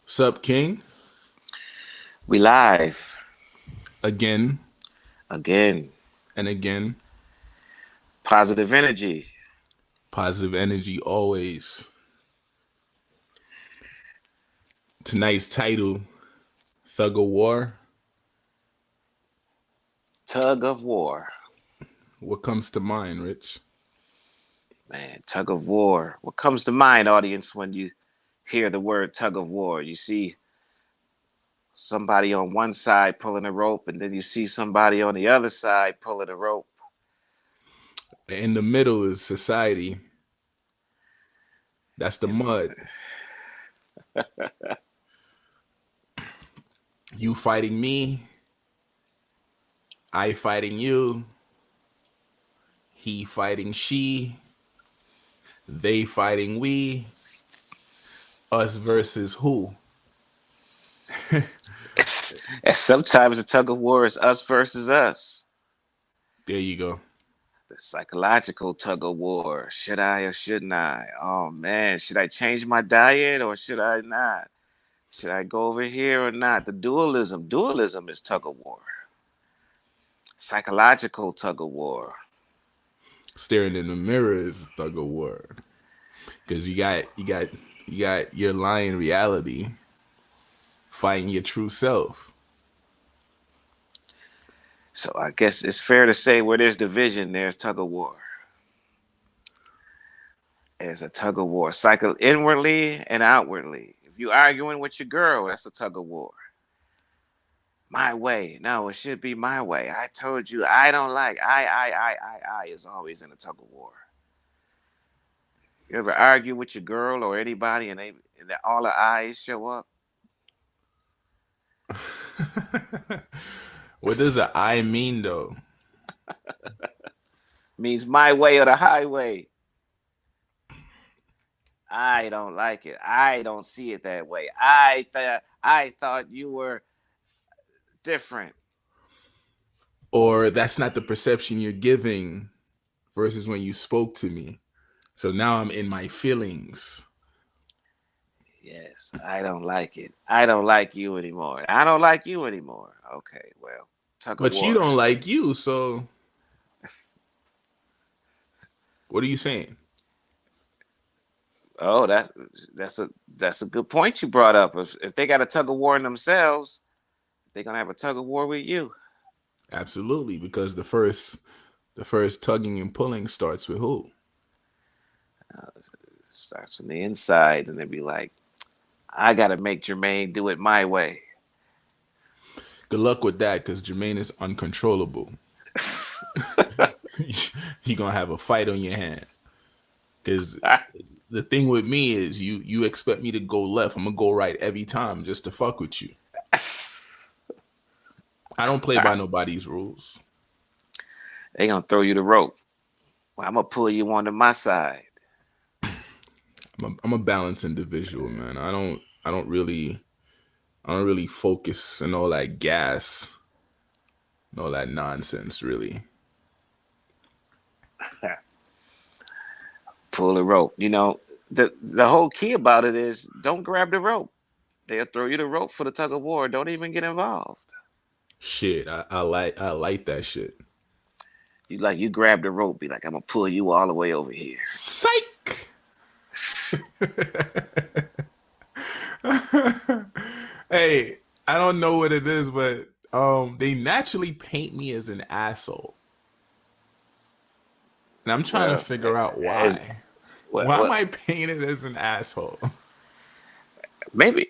Sup, King? We live Again again. and again. Positive energy. Positive energy always. Tonight's title, Thug of War. Tug of war. What comes to mind, Rich? Man, tug of war. What comes to mind, audience, when you hear the word tug of war? You see somebody on one side pulling a rope, and then you see somebody on the other side pulling a rope. In the middle is society. That's the mud. You fighting me, I fighting you, he fighting she, they fighting we, us versus who? And sometimes the tug of war is us versus us. There you go. The psychological tug of war. Should I or shouldn't I? Oh man, should I change my diet or should I not? Should I go over here or not? The dualism. Dualism is tug of war. Psychological tug of war. Staring in the mirror is Thug of War. Because you got your lying reality fighting your true self. So I guess it's fair to say where there's division, there's tug of war. There's a tug of war, cycle inwardly and outwardly. If you're arguing with your girl, that's a tug of war. My way. No, it should be my way. I told you I don't like I is always in a tug of war. You ever argue with your girl or anybody and all the eyes show up? What does an I mean though? Means my way or the highway. I don't like it. I don't see it that way. I thought you were different. Or that's not the perception you're giving versus when you spoke to me. So now I'm in my feelings. Yes, I don't like it. I don't like you anymore. I don't like you anymore. Okay, well, tug of But you war. don't like you, so what are you saying? Oh, that's a good point you brought up. If they got a tug of war in themselves, they're gonna have a tug of war with you. Absolutely, because the first tugging and pulling starts with who? Starts from the inside, and they be like, I gotta make Jermaine do it my way. Good luck with that, because Jermaine is uncontrollable. You're gonna have a fight on your hand. Because the thing with me is you expect me to go left. I'm gonna go right every time just to fuck with you. I don't play by nobody's rules. They gonna throw you the rope. Well, I'm gonna pull you onto my side. I'm a balanced individual, man. I don't really focus and all that gas and all that nonsense really. Pull the rope. The whole key about it is don't grab the rope. They'll throw you the rope for the tug of war. Don't even get involved. Shit, I like that shit. You grab the rope, be like, I'm gonna pull you all the way over here. Psych. Hey, I don't know what it is, but they naturally paint me as an asshole. And I'm trying to Well, figure out as why. well, Why am well I painted as an asshole? maybe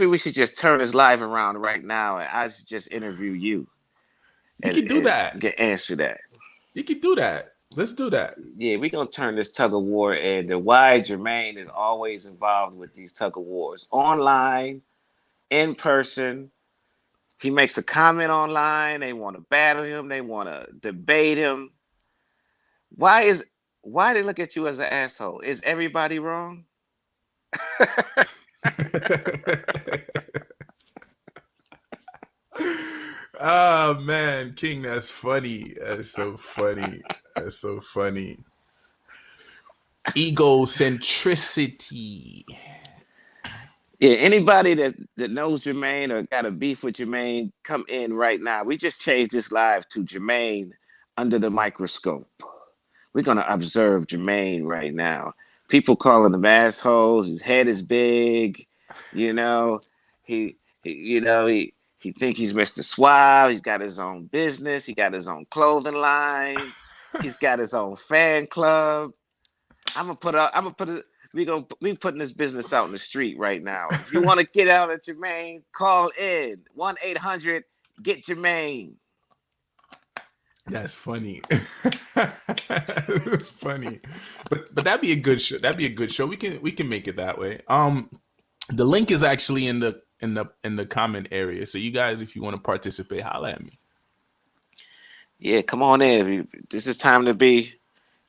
we should just turn this live around right now, and I should just interview you We and, could do and that. get answer that. You could do that. Let's do that. Yeah, we're gonna turn this tug of war and why Jermaine is always involved with these tug of wars online, in person. He makes a comment online. They want to battle him. They want to debate him. Why is why they look at you as an asshole? Is everybody wrong? Oh man, King, that's funny. That's so funny. That's so funny. Egocentricity. Yeah, anybody that knows Jermaine or got a beef with Jermaine, come in right now. We just changed this live to Jermaine under the microscope. We're gonna observe Jermaine right now. People calling him assholes. His head is big. You know, he think he's Mr. Suave. He's got his own business. He got his own clothing line. He's got his own fan club. I'm gonna put up. I'm gonna put it. We putting this business out in the street right now. If you want to get out at Jermaine, call in 1-800 get Jermaine. That's funny. That's funny. But that'd be a good show. That'd be a good show. We can make it that way. The link is actually in the comment area. So you guys, if you want to participate, holla at me. Yeah, come on in. This is time to be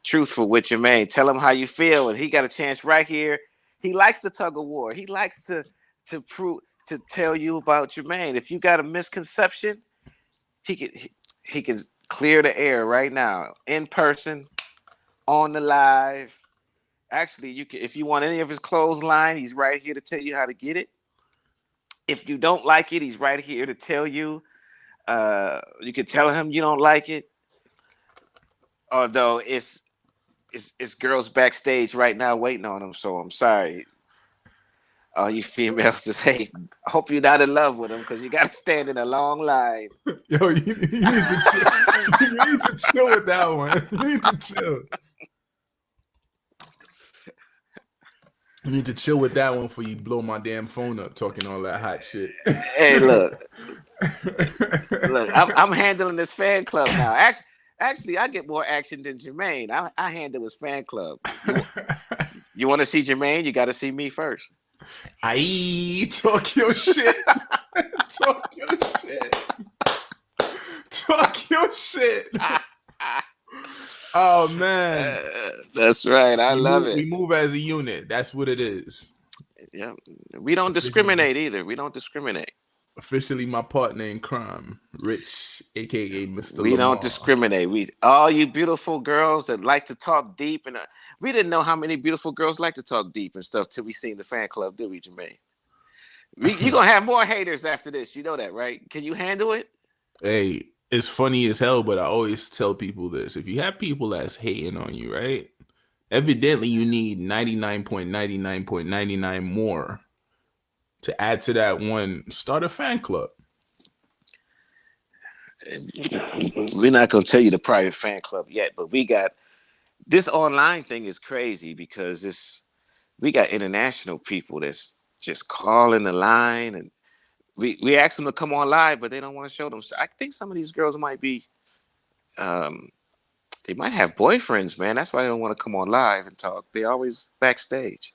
truthful with Jermaine. Tell him how you feel, and he got a chance right here. He likes the tug of war. He likes to tell you about Jermaine. If you got a misconception, he can clear the air right now, in person, on the live. Actually, you can, if you want any of his clothesline, he's right here to tell you how to get it. If you don't like it, he's right here to tell you. You can tell him you don't like it. Although it's girls backstage right now waiting on him, so I'm sorry. All you females just hey, I hope you're not in love with him because you got to stand in a long line. Yo, you need to chill. You need to chill with that one. You need to chill. You need to chill with that one before you blow my damn phone up talking all that hot shit. Hey, look, I'm handling this fan club now. Actually, I get more action than Jermaine. I handle his fan club. You want to see Jermaine? You got to see me first. Aye, talk your shit. Talk your shit. Talk your shit. Oh man, that's right. I love it. We move as a unit. That's what it is. Yeah, we don't discriminate either. We don't discriminate. Officially, my partner in crime, Rich, aka Mr. We Lamar. don't discriminate. We all you beautiful girls that like to talk deep, and we didn't know how many beautiful girls like to talk deep and stuff till we seen the fan club, did we, Jermaine? You're gonna have more haters after this. You know that, right? Can you handle it? Hey, it's funny as hell, but I always tell people this: if you have people that's hating on you, right? Evidently, you need 99.99.99 more to add to that one. Start a fan club. We're not gonna tell you the private fan club yet, but we got this online thing is crazy because we got international people that's just calling the line, and we ask them to come on live, but they don't want to show them. So I think some of these girls might be they might have boyfriends, man. That's why they don't want to come on live and talk. They always backstage.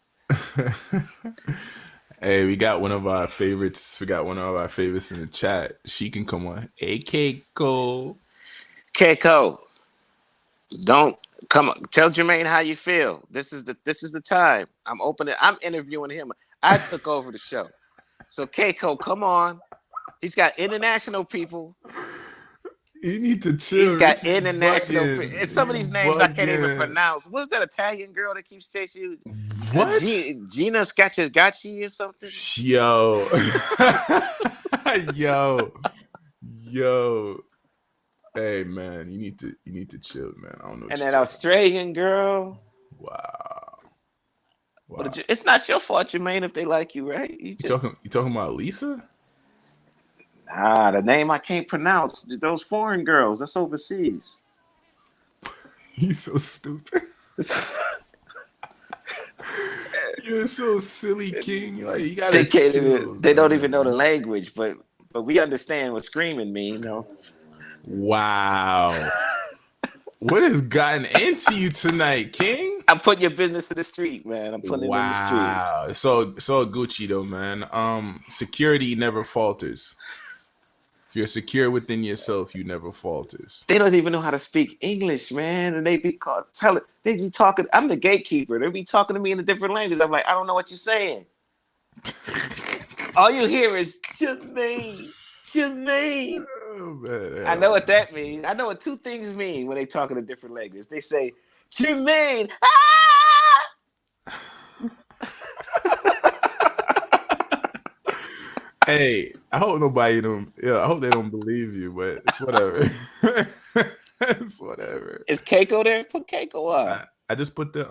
Hey, we got one of our favorites. We got one of our favorites in the chat. She can come on. Hey, Keiko. Keiko, don't come on. Tell Jermaine how you feel. This is the time. I'm interviewing him. I took over the show. So Keiko, come on. He's got international people. You need to chill. He's got international. Some of these names I can't even pronounce. What's that Italian girl that keeps chasing you? What? Gina Scacciagacci or something? Yo. Yo. Hey man, you need to chill, man. I don't know. And that Australian girl. Wow. But it's not your fault, Jermaine, if they like you, right? You talking about Lisa? The name I can't pronounce. Those foreign girls. That's overseas. You so stupid. You're so silly, King. Like you gotta. They don't even know the language, but we understand what screaming mean, you know. Wow. What has gotten into you tonight, King? I'm putting your business in the street, man. I'm putting it in the street. Wow. So Gucci though, man. Security never falters. If you're secure within yourself, you never falters. They don't even know how to speak English, man. And they be talking. I'm the gatekeeper. They be talking to me in a different language. I'm like, I don't know what you're saying. All you hear is Jermaine. Oh, man. I know what that means. I know what two things mean when they talk in a different language. They say, Jermaine. Ah! Hey, I hope nobody don't. Yeah, I hope they don't believe you, but it's whatever. It's whatever. Is Keiko there? Put Keiko up. I just put the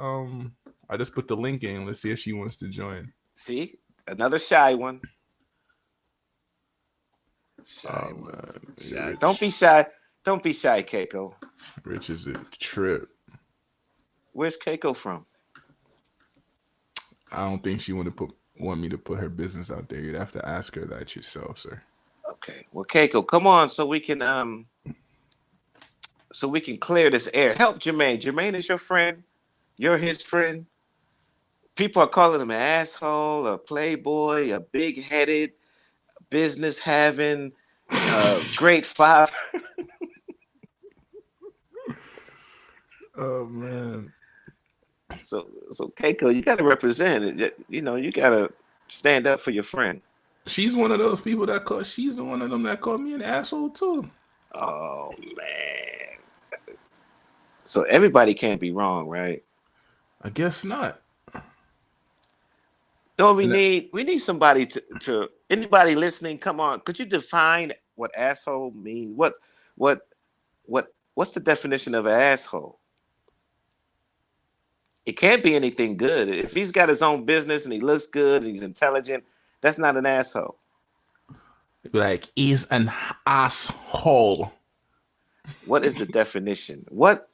link in. Let's see if she wants to join. See, another shy one. Oh Shy one. man, Shy. Don't Rich, be shy. Don't be shy, Keiko. Rich is a trip. Where's Keiko from? I don't think she want me to put her business out there. You'd have to ask her that yourself, sir. Okay. Well, Keiko, come on, so we can clear this air. Help Jermaine. Jermaine is your friend. You're his friend. People are calling him an asshole, a playboy, a big-headed, business having, great father. Oh man, So Keiko, you got to represent it. You know, you got to stand up for your friend. she's one of those people that call. She's the one of them that called me an asshole too. Oh man. So everybody can't be wrong, right? I guess not. No, And that, we need somebody to anybody listening. Come on, could you define what asshole mean? What what's the definition of an asshole? It can't be anything good. If he's got his own business and he looks good and he's intelligent, that's not an asshole. like, is an asshole. What is the definition? What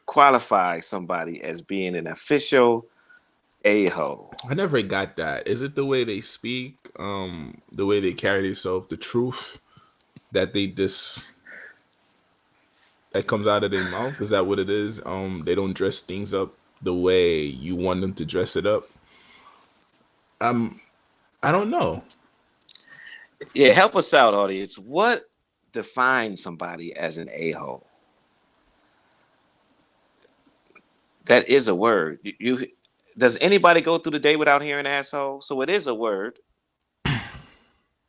qualifies somebody as being an official a-hole? I never got that. Is it the way they speak, the way they carry themselves, the truth that they dis that comes out of their mouth? Is that what it is? They don't dress things up the way you want them to dress it up. Um, I don't know. Yeah, help us out, audience. What defines somebody as an a-hole? That is a word. You does anybody go through the day without hearing asshole? So it is a word and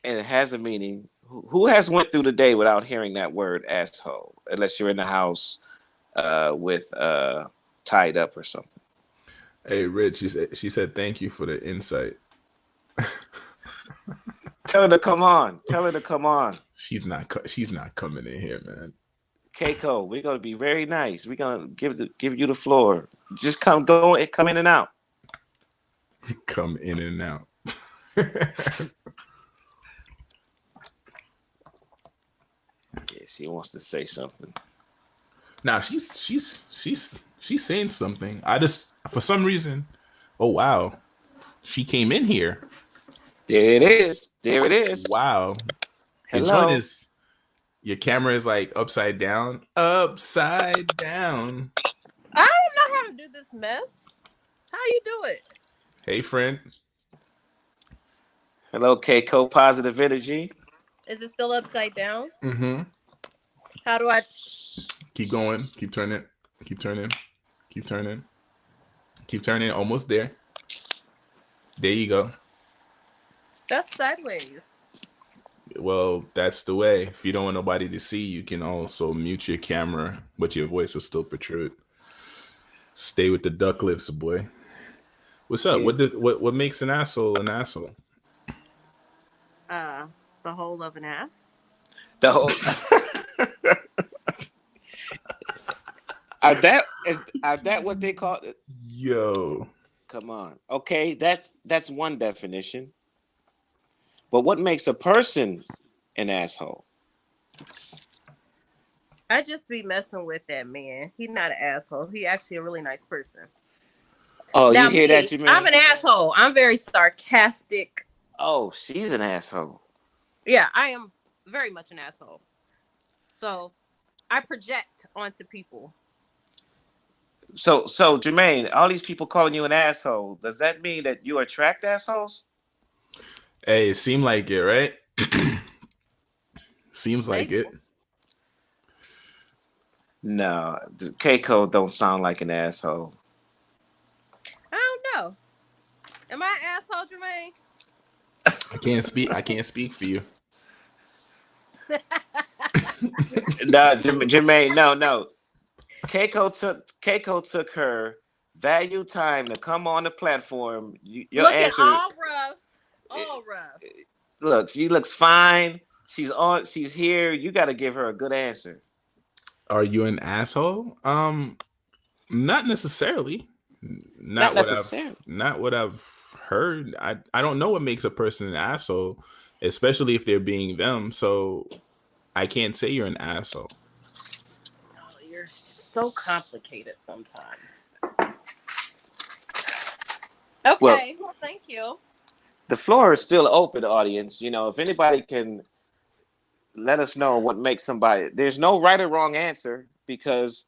it has a meaning. Who has went through the day without hearing that word asshole? Unless you're in the house with tied up or something. Hey, Rich, she said thank you for the insight. Tell her to come on. Tell her to come on. She's not coming in here, man. Keiko, we're gonna be very nice. We're gonna give you the floor. Just come in and out. Come in and out. Yeah, she wants to say something. Now she's saying something. I just for some reason, oh wow, she came in here. There it is. There it is. Wow, enjoy Hello. this. Your camera is like upside down. Upside down. I don't know how to do this mess. How you do it? Hey friend. Hello, Keiko. Positive energy. Is it still upside down? Mm-hmm. How do I? Keep going. Keep turning. Keep turning. Keep turning. Keep turning. Almost there. There you go. That's sideways. Well, that's the way. If you don't want nobody to see, you can also mute your camera, but your voice will still protrude. Stay with the duck lips, boy. What's up? Yeah. What makes an asshole an asshole? The whole of an ass. The whole. Are that what they call it? Yo. Come on. Okay, that's one definition. But what makes a person an asshole? I just be messing with that man. He's not an asshole. He actually a really nice person. Oh, Now you hear that, me, Jermaine? I'm an asshole. I'm very sarcastic. Oh, she's an asshole. Yeah, I am very much an asshole. So I project onto people. So Jermaine, all these people calling you an asshole, does that mean that you attract assholes? Hey, it seemed like it, right? Seems like it. No, Keiko don't sound like an asshole. I don't know. Am I an asshole, Jermaine? I can't speak for you. No, Jermaine, no. Keiko took her value time to come on the platform. Your Looking answer. all rough. All rough. Look, she looks fine. She's on. She's here. You got to give her a good answer. Are you an asshole? Not necessarily. Not Not what I've necessarily. not what I've heard. I don't know what makes a person an asshole, especially if they're being them. So I can't say you're an asshole. Oh, you're just so complicated sometimes. Well, Okay, well, thank you. the floor is still open, audience. You know, if anybody can let us know what makes somebody. There's no right or wrong answer because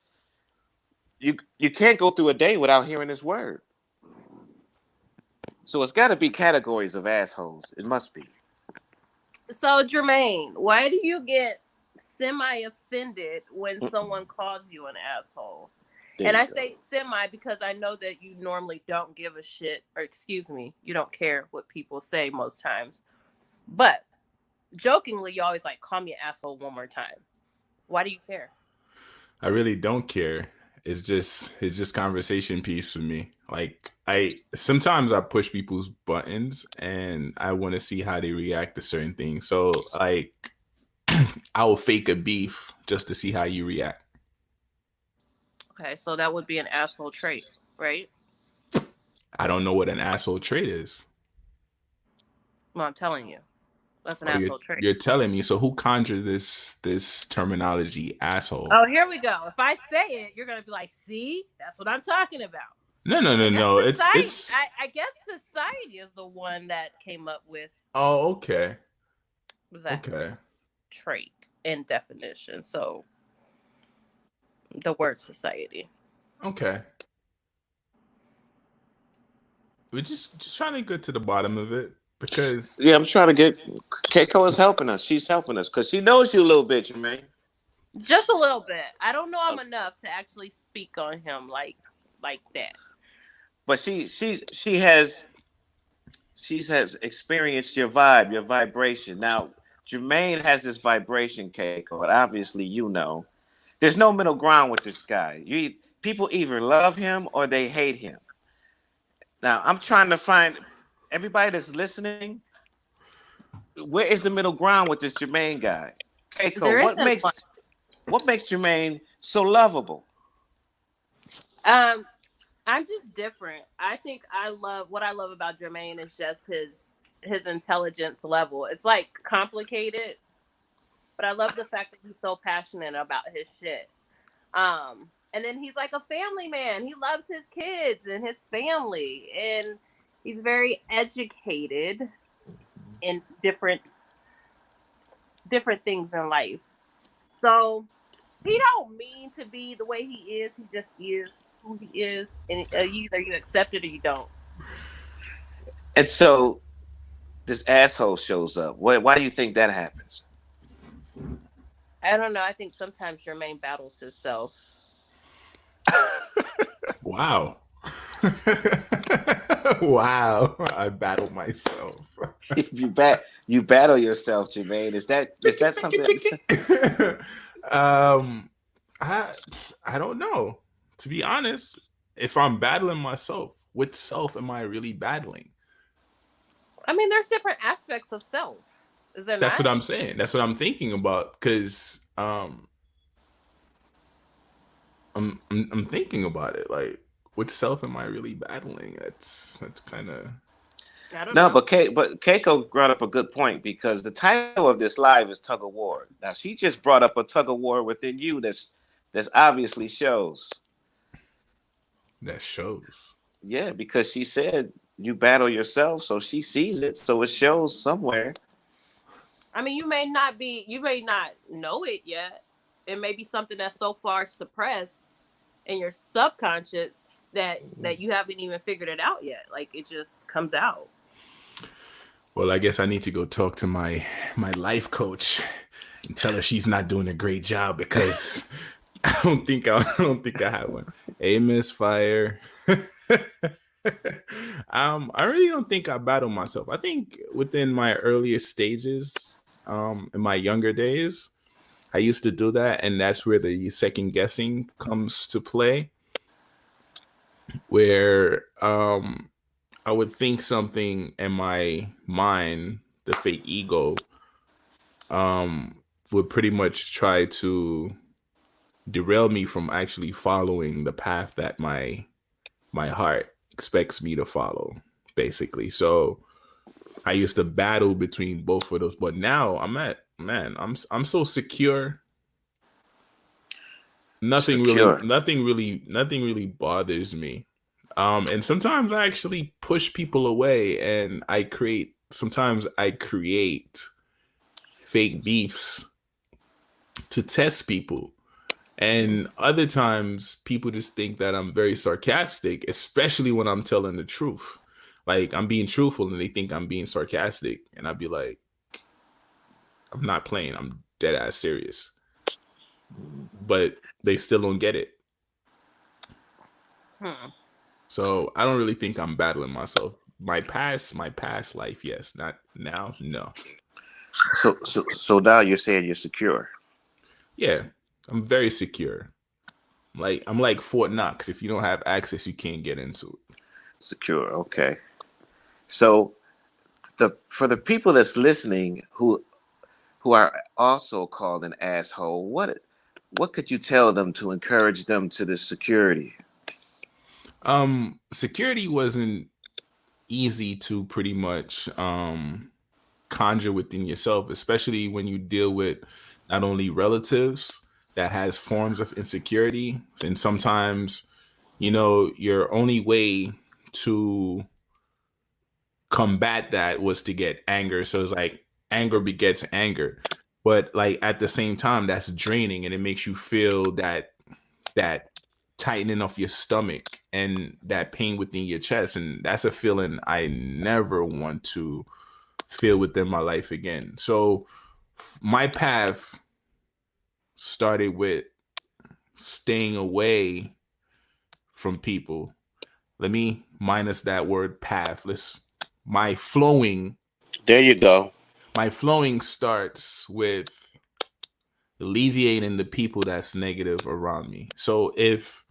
you can't go through a day without hearing this word. So it's got to be categories of assholes. It must be. So, Jermaine, why do you get semi-offended when someone calls you an asshole? There And you I go. say semi because I know that you normally don't give a shit, or excuse me, you don't care what people say most times. But jokingly, you always like, call me an asshole one more time. Why do you care? I really don't care. It's just conversation piece for me. Like I sometimes I push people's buttons and I want to see how they react to certain things. So like I will fake a beef just to see how you react. Okay, so that would be an asshole trait, right? I don't know what an asshole trait is. Well, I'm telling you, that's an Oh, you're asshole trait. you're telling me. So who conjured this terminology, asshole? Oh, here we go. If I say it, you're gonna be like, "See, that's what I'm talking about." No, no, I no, guess no. society. It's. I guess society is the one that came up with Oh, okay, that okay. trait and definition. So the word society. Okay. We're just trying to get to the bottom of it because Yeah, I'm trying to get. Keiko is helping us. She's helping us because she knows you a little bit, Jermaine. Just a little bit. I don't know him enough to actually speak on him like that. But she has experienced your vibe, your vibration. Now, Jermaine has this vibration, Keiko, and obviously you know. There's no middle ground with this guy. People either love him or they hate him. Now, I'm trying to find everybody that's listening. Where is the middle ground with this Jermaine guy? Keiko, There what isn't makes one. what makes Jermaine so lovable? Um, I'm just different. I think I love about Jermaine is just his intelligence level. It's like complicated, but I love the fact that he's so passionate about his shit. And then he's like a family man. He loves his kids and his family, and he's very educated in different things in life. So he don't mean to be the way he is. He just is who he is, and either you accept it or you don't. And so this asshole shows up. Why do you think that happens? I don't know. I think sometimes Jermaine battles himself. wow. Wow. I battled myself. You battle yourself, Jermaine. Is that something? um I I don't know. To be honest, if I'm battling myself, which self am I really battling? I mean, there's different aspects of self. Is there That's not? what I'm saying. That's what I'm thinking about cuz I'm thinking about it like which self am I really battling? That's kind of I don't No, know. but Keiko brought up a good point because the title of this live is Tug of War. Now she just brought up a tug of war within you that's obviously shows. that shows. Yeah, because she said you battle yourself, so she sees it, so it shows somewhere. I mean, you may not know it yet. It may be something that's so far suppressed in your subconscious that you haven't even figured it out yet. Like it just comes out. Well, I guess I need to go talk to my life coach and tell her she's not doing a great job because I don't think I have one. Hey, Miss Fire. I really don't think I battle myself. I think within my earliest stages, in my younger days, I used to do that, and that's where the second guessing comes to play, where I would think something in my mind the fake ego, would pretty much try to derail me from actually following the path that my heart expects me to follow, basically. So I used to battle between both of those, but now I'm so secure. Secure. Nothing really bothers me. And sometimes I actually push people away, and sometimes I create fake beefs to test people. And other times people just think that I'm very sarcastic, especially when I'm telling the truth. Like I'm being truthful and they think I'm being sarcastic. And I'd be like, I'm not playing. I'm dead ass serious. But they still don't get it. So I don't really think I'm battling myself. My past life, yes. Not now, no. So now you're saying you're secure. Yeah, I'm very secure. Like I'm like Fort Knox. If you don't have access, you can't get into it. Secure. Okay. So for the people that's listening who are also called an asshole, what could you tell them to encourage them to this security? Security wasn't easy to pretty much conjure within yourself, especially when you deal with not only relatives that has forms of insecurity, and sometimes your only way to combat that was to get anger. So it's like anger begets anger, but like at the same time that's draining, and it makes you feel that tightening of your stomach and that pain within your chest, and that's a feeling I never want to feel within my life again. So my path started with staying away from people. Let me minus that word path. My flowing There you go. my flowing starts with alleviating the people that's negative around me. So if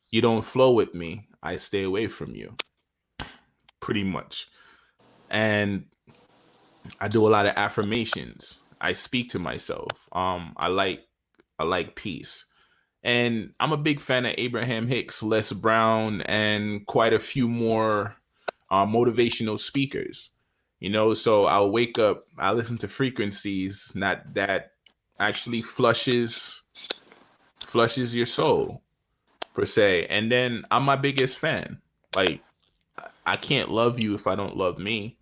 you don't flow with me, I stay away from you, pretty much. And I do a lot of affirmations. I speak to myself. I like peace. And I'm a big fan of Abraham Hicks, Les Brown, and quite a few more motivational speakers. So I'll wake up, I listen to frequencies not that actually flushes your soul per se. And then I'm my biggest fan. Like I can't love you if I don't love me.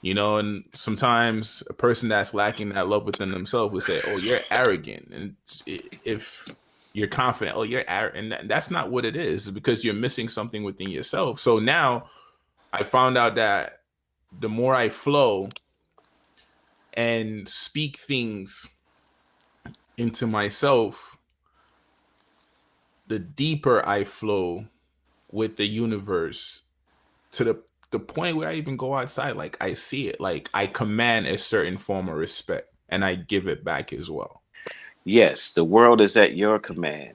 And sometimes a person that's lacking that love within themselves would say, "Oh, you're arrogant," and if you're confident, "Oh, you're arrogant," and that's not what it is. It's because you're missing something within yourself. So now I found out that the more I flow and speak things into myself, the deeper I flow with the universe, to the point where I even go outside, like I see it, like I command a certain form of respect and I give it back as well. Yes, the world is at your command.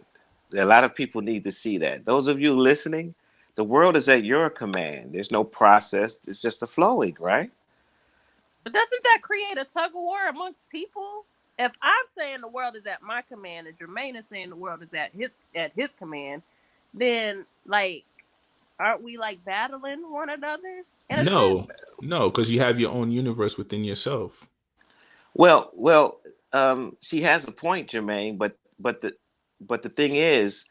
A lot of people need to see that. Those of you listening, the world is at your command. There's no process. It's just a flowing, right? But doesn't that create a tug of war amongst people? If I'm saying the world is at my command and Jermaine is saying the world is at his command, then like aren't we like battling one another in a sense? No, no, because you have your own universe within yourself. Well, she has a point, Jermaine. But the thing is,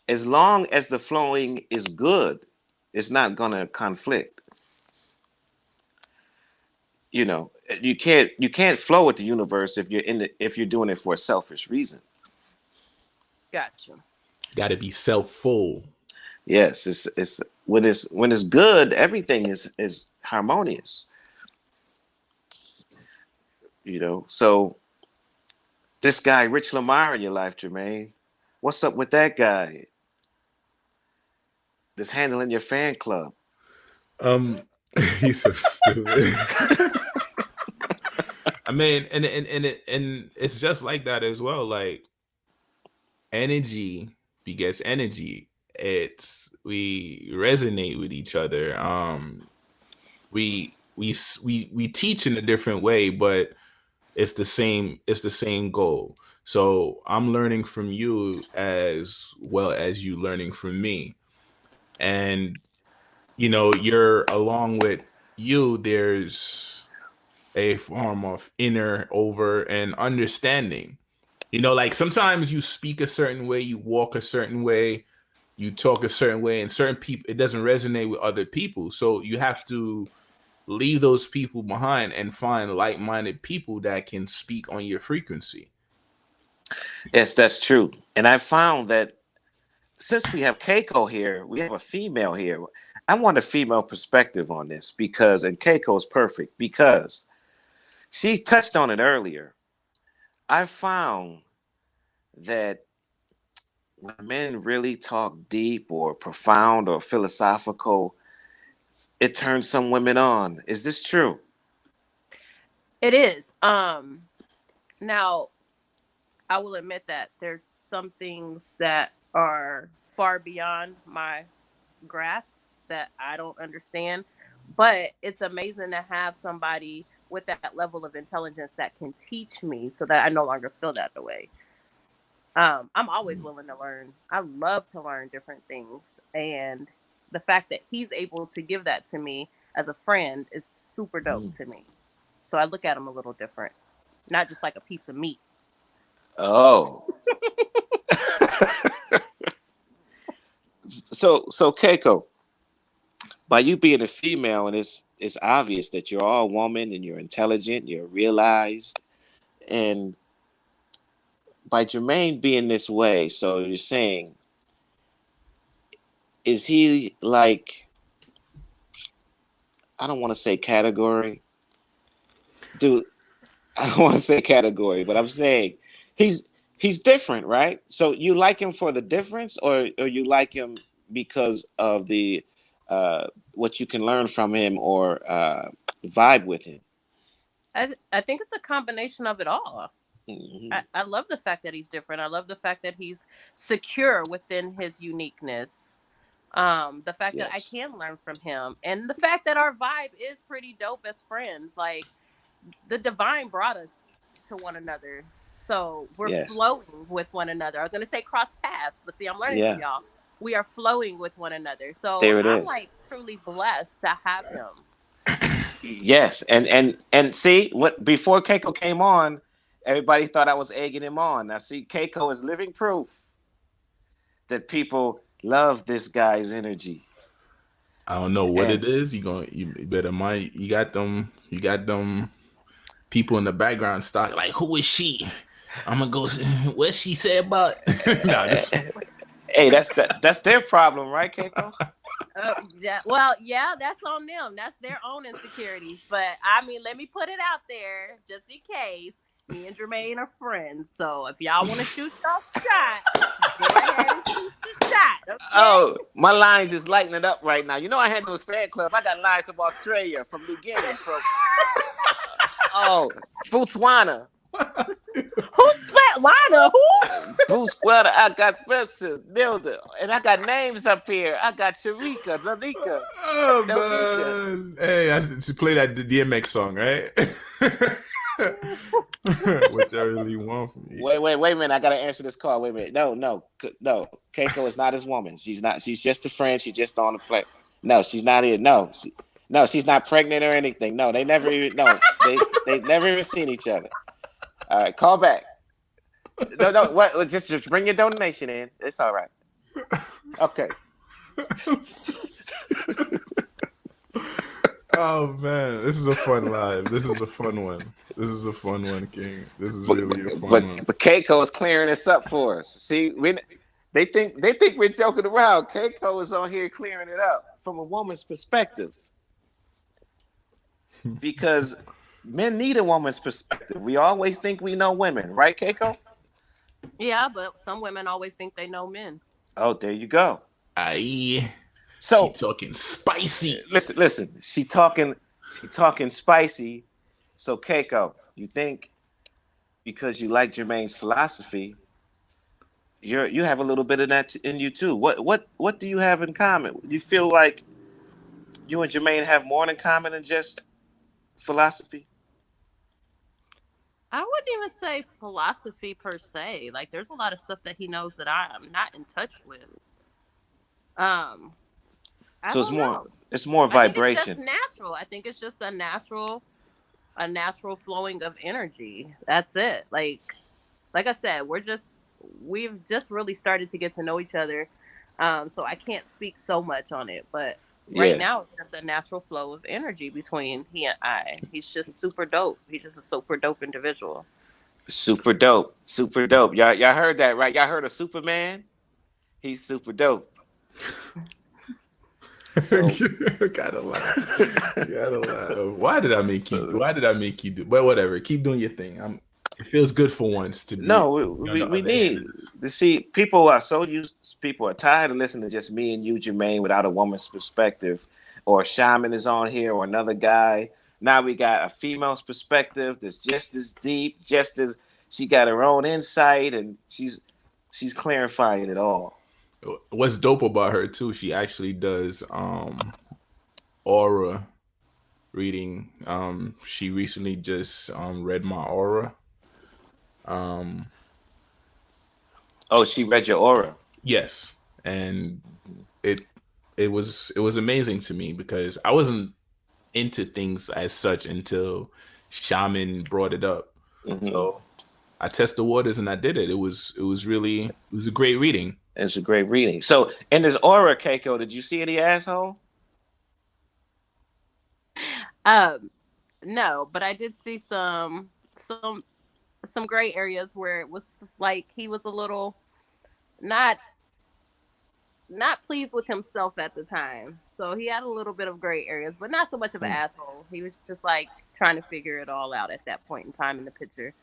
as long as the flowing is good, it's not gonna conflict. You know, you can't flow with the universe if you're doing it for a selfish reason. Gotcha. Got to be self-full. Yes, it's when it's good, everything is harmonious. So this guy, Rich Lamar, in your life, Jermaine, what's up with that guy that's handling your fan club? Um, he's so stupid. I mean, and it's just like that as well. Like energy begets energy. We resonate with each other. We we teach in a different way, but it's the same goal. So I'm learning from you as well as you learning from me. And you're along with you, there's a form of inner over and understanding. Like sometimes you speak a certain way, you walk a certain way, you talk a certain way, and certain people, it doesn't resonate with other people. So you have to leave those people behind and find like-minded people that can speak on your frequency. Yes, that's true. And I found that since we have Keiko here, we have a female here. I want a female perspective on this because, and Keiko is perfect because she touched on it earlier. I found that when men really talk deep or profound or philosophical, it turns some women on. Is this true? It is. Now I will admit that there's some things that are far beyond my grasp that I don't understand, but it's amazing to have somebody with that level of intelligence that can teach me so that I no longer feel that way. I'm always willing to learn. I love to learn different things, and the fact that he's able to give that to me as a friend is super dope to me. So I look at him a little different, not just like a piece of meat. Oh. So Keiko, by you being a female, and it's obvious that you're all woman and you're intelligent, you're realized, and by Jermaine being this way, so you're saying, is he like, I don't want to say category, dude. I don't want to say category, but I'm saying he's different, right? So you like him for the difference, or you like him because of the what you can learn from him or vibe with him. I think it's a combination of it all. Mm-hmm. I love the fact that he's different. I love the fact that he's secure within his uniqueness. The fact that I Yes. can learn from him, and the fact that our vibe is pretty dope as friends. Like the divine brought us to one another, so we're Yes. flowing with one another. I was gonna say cross paths, but see, I'm learning Yeah. from y'all. We are flowing with one another, so There it I'm is. like truly blessed to have him. Yes. And see what before Keiko came on, everybody thought I was egging him on. Now see, Keiko is living proof that people love this guy's energy. I don't know what And it is. You better mind you got them people in the background stock like, who is she? I'm gonna go see what she said about. Nah, just hey, that's their problem, right, Keiko? Yeah, well, yeah, that's on them. That's their own insecurities. But I mean, let me put it out there just in case. Me and Jermaine are friends. So if y'all want to shoot your shot, go ahead and shoot your shot. Okay? Oh, my lines is lighting it up right now. You know I had those fan club. I got lines from Australia, from New Guinea, from Botswana. Who's Svetlana? Who? Botswana. I got Fessa, Milda, and I got names up here. I got Sharika, Lalika, oh Donika. man. Hey, I should play that DMX song, right? Whichever you want from me. Wait a minute. I gotta answer this call. Wait a minute. No. Keiko is not his woman. She's not. She's just a friend. She's just on the play. No, she's not here. No, she's not pregnant or anything. No, they never even. No, they never even seen each other. All right, call back. No. What? Just bring your donation in. It's all right. Okay. Oh man, this is a fun live. This is a fun one. This is a fun one, King. This is really a fun one. But Keiko is clearing this up for us. See, they think we're joking around. Keiko is on here clearing it up from a woman's perspective. Because men need a woman's perspective. We always think we know women, right, Keiko? Yeah, but some women always think they know men. Oh, there you go. Aye. So she talking spicy. Listen. She talking spicy. So Keiko, you think because you like Jermaine's philosophy, you have a little bit of that in you too. What do you have in common? You feel like you and Jermaine have more in common than just philosophy? I wouldn't even say philosophy per se. Like, there's a lot of stuff that he knows that I'm not in touch with. Um, I So don't know. it's more I think it's just vibration. natural. I think it's just a natural flowing of energy. That's it. Like I said, we've just really started to get to know each other. So I can't speak so much on it, but right Yeah, now it's just a natural flow of energy between he and I. He's just super dope. He's just a super dope individual. super dope, super dope. Y'all heard that, right? Y'all heard of Superman? He's super dope. So Gotta laugh. Gotta laugh. Why did I make you? Why did I make you do? But whatever. Keep doing your thing. It feels good for once to be no, on the we other hand need of this. to see people are so used. People are tired of listening to just me and you, Jermaine, without a woman's perspective. Or a shaman is on here, or another guy. Now we got a female's perspective that's just as deep, just as she got her own insight, and she's clarifying it all. What's dope about her too? She actually does aura reading. She recently just read my aura. Um, Oh, she read your aura. yes, and it it was amazing to me because I wasn't into things as such until Shaman brought it up. Mm-hmm. So I tested the waters and I did it. It was a great reading. It's a great reading. So in this aura, Keiko, did you see any asshole? Um, no, but I did see some gray areas where it was just like he was a little not not pleased with himself at the time. So he had a little bit of gray areas, but not so much of an Hmm. asshole. He was just like trying to figure it all out at that point in time in the picture.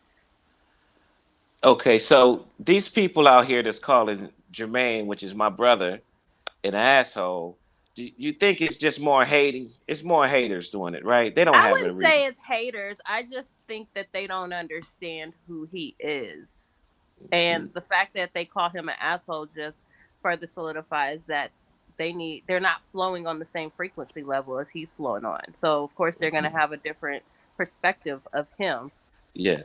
Okay, so these people out here that's calling Jermaine, which is my brother, an asshole. Do you think it's just more hating? It's more haters doing it, right? They don't I have a wouldn't reason. say it's haters. I just think that they don't understand who he is. And the fact that they call him an asshole just further solidifies that they're not flowing on the same frequency level as he's flowing on. So of course they're gonna have a different perspective of him. Yeah.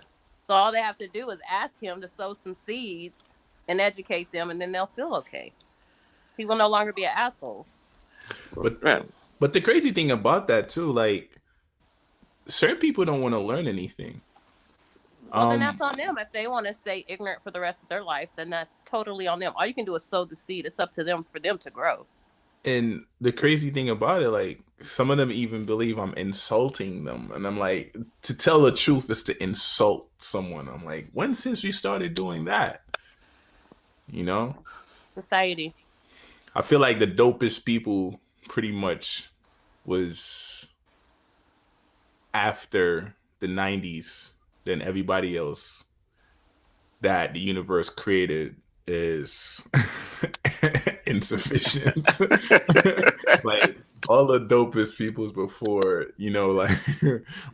So all they have to do is ask him to sow some seeds and educate them, and then they'll feel okay. He will no longer be an asshole. But Right. but the crazy thing about that too, like certain people don't want to learn anything. Well, then that's Um on them. If they want to stay ignorant for the rest of their life, then that's totally on them. All you can do is sow the seed. It's up to them for them to grow. and the crazy thing about it, like some of them even believe I'm insulting them. And I'm like, to tell the truth is to insult someone. I'm like, when since you started doing that? You know? Society. I feel like the dopest people pretty much was after the 90s than everybody else that the universe created is insufficient. Like all the dopest peoples before, like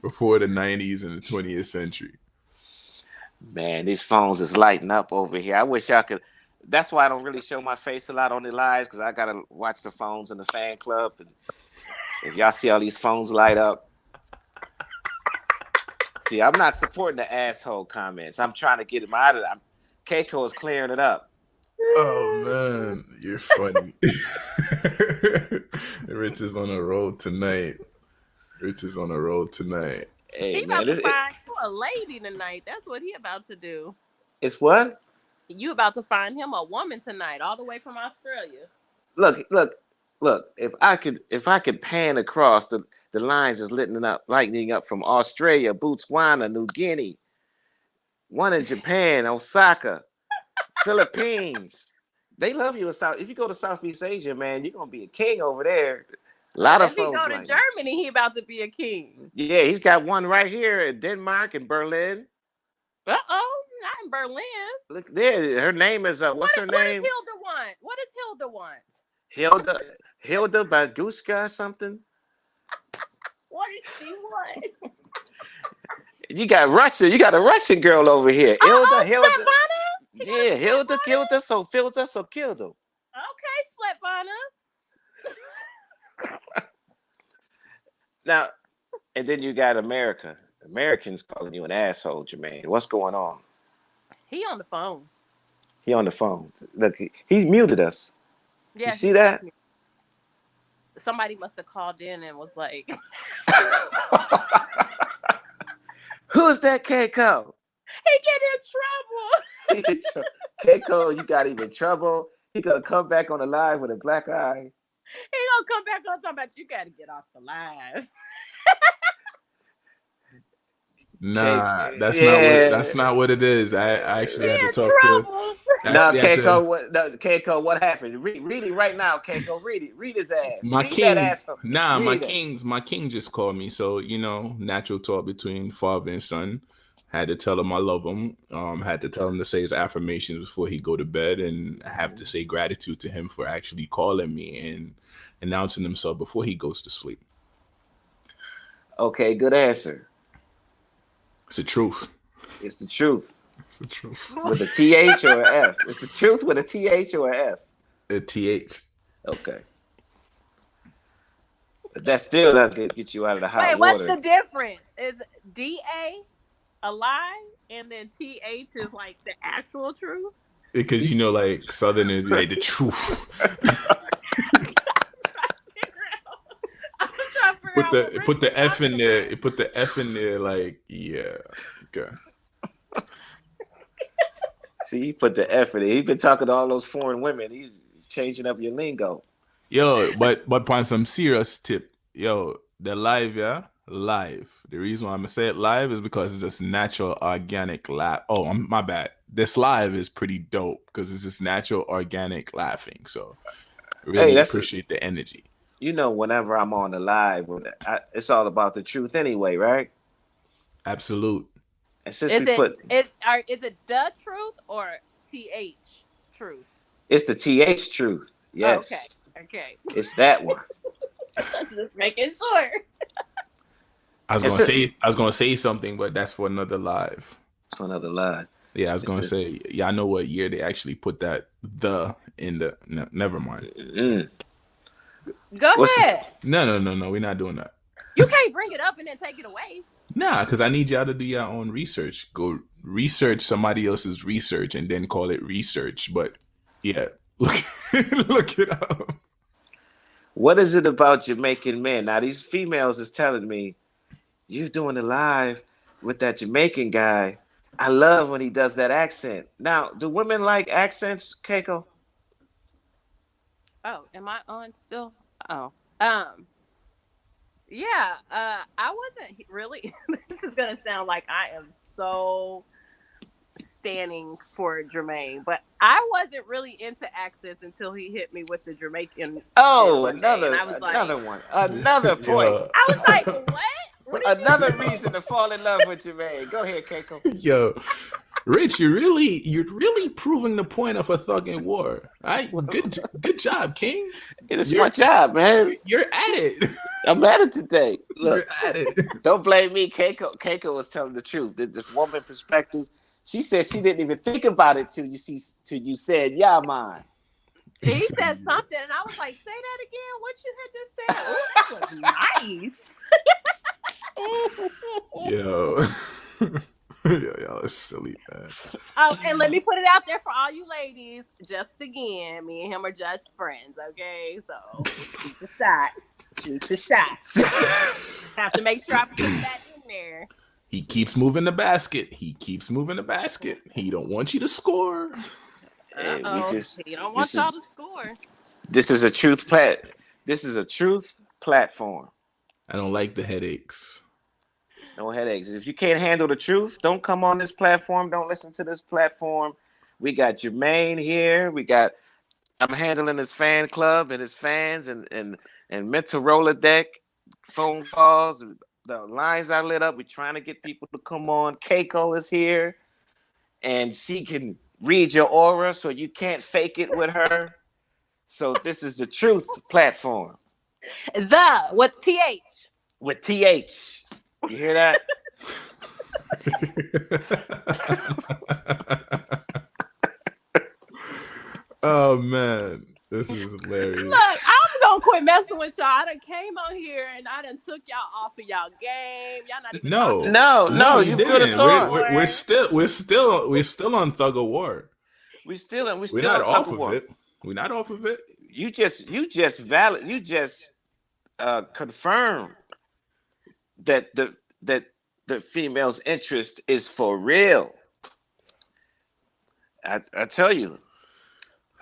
before the 90s and the 20th century. Man, these phones is lighting up over here. I wish y'all could. That's why I don't really show my face a lot on the lives because I gotta watch the phones in the fan club. And if y'all see all these phones light up, see, I'm not supporting the asshole comments. I'm trying to get him out of that. Keiko is clearing it up. Oh man, you're funny. Rich is on a roll tonight. Rich is on a roll tonight. Hey He man, about to find you a lady tonight. That's what he about to do. it's what? You about to find him a woman tonight, all the way from Australia. Look. If I could pan across the lines, is lightening up from Australia, Botswana, New Guinea, one in Japan, Osaka, Philippines. They love you in South. If you go to Southeast Asia, man, you're gonna be a king over there. A lot of If he folks go to like that. Germany, he about to be a king. Yeah, he's got one right here in Denmark and Berlin. Uh-oh, not in Berlin. Look there, her name is what's her What does name? Hilda want? What does Hilda want? Hilda Hilda Baguska or something. What does she want? You got Russia. You got a Russian girl over here. Hilda. Svetlana? Yeah, Hilda killed her, so Filter, so killed her. Okay, Svetlana. Now, And then you got America. Americans calling you an asshole, Jermaine. What's going on? He on the phone. He on the phone. Look, he muted us. You Yeah, he see was. that? Somebody must have called in and was like, Who's that Keiko? he get in trouble. Keiko, you got him in trouble. He gonna come back on the live with a black eye. He gonna come back on talking about you gotta get off the live. Nah, Yeah. that's not what it is. I actually had to in talk trouble. to. No, Actually had to. Keiko, what happened? Read it right now, Keiko. Read it. Read his ass. My Read that king, asshole. nah, Read it. my king just called me. So natural talk between father and son. Had to tell him I love him. Had to tell him to say his affirmations before he go to bed, and I have to say gratitude to him for actually calling me and announcing himself before he goes to sleep. Okay, good answer. It's the truth. It's the truth. It's the truth. With a TH or an F? It's the truth with a TH or an F? A TH. Okay. But that still doesn't get you out of the hot Wait, water. what's the difference? Is DA a lie and then TH is like the actual truth? Because like Southerners be like the truth. Put the F in there. It put the F in there. Like yeah. Okay. See, he put the F in it. He's been talking to all those foreign women. He's changing up your lingo. Yo, but on some serious tip, yo, the live, yeah, live. The reason why I'm gonna say it live is because it's just natural, organic laugh. Oh, my bad. This live is pretty dope because it's just natural, organic laughing. So, really appreciate the energy. Whenever I'm on the live, it's all about the truth anyway, right? Absolute. And since is it the truth or TH truth? It's the TH truth. Yes. Oh, okay. It's that one. Just making sure. I was gonna say something, but that's for another live. It's for another live. Yeah, I was gonna say, yeah, I know what year they actually put that in the. No, never mind. Mm-hmm. Go ahead. No, we're not doing that. You can't bring it up and then take it away. Nah, because I need y'all to do your own research. Go research somebody else's research and then call it research. But yeah, look it up. What is it about Jamaican men? Now these females is telling me you're doing it live with that Jamaican guy. I love when he does that accent. Now, do women like accents, Keiko? Oh, am I on still? Oh, yeah. I wasn't really. This is gonna sound like I am so standing for Jermaine, but I wasn't really into accents until he hit me with the Jamaican. Oh, another one, another point. I was like, what? Another reason to fall in love with Jermaine. Go ahead, Keiko. Yo, Rich, you're really proving the point of a Tug of War. Right? Good job, King. It's my job, man. You're at it. I'm at it today. Look, you're at it. Don't blame me. Keiko was telling the truth. This woman perspective. She said she didn't even think about it till you said, "Yeah, mine." He said something, and I was like, "Say that again. What you had just said? Oh, that was nice." Yo. Y'all are silly, man. Oh, and let me put it out there for all you ladies. Just again, me and him are just friends, okay? So shoot the shot. Shoot the shot. Have to make sure I put that in there. He keeps moving the basket. He don't want you to score. He don't want y'all to score. This is a truth platform. I don't like the headaches. No headaches. If you can't handle the truth, don't come on this platform. Don't listen to this platform. We got Jermaine here. I'm handling his fan club and his fans and MEN-talRollaDeK phone calls. The lines are lit up. We're trying to get people to come on. Keiko is here, and she can read your aura, so you can't fake it with her. So this is the truth platform. With TH. With TH. You hear that? Oh man, this is hilarious. Look, I'm gonna quit messing with y'all. I done came on here and I done took y'all off of y'all game. Y'all not even talking No, to me No, you you feel the didn't. song. We're still on Thug of War. We We're still not on Tug off of of War. it. We're not off of it. You just confirm that the female's interest is for real. I tell you,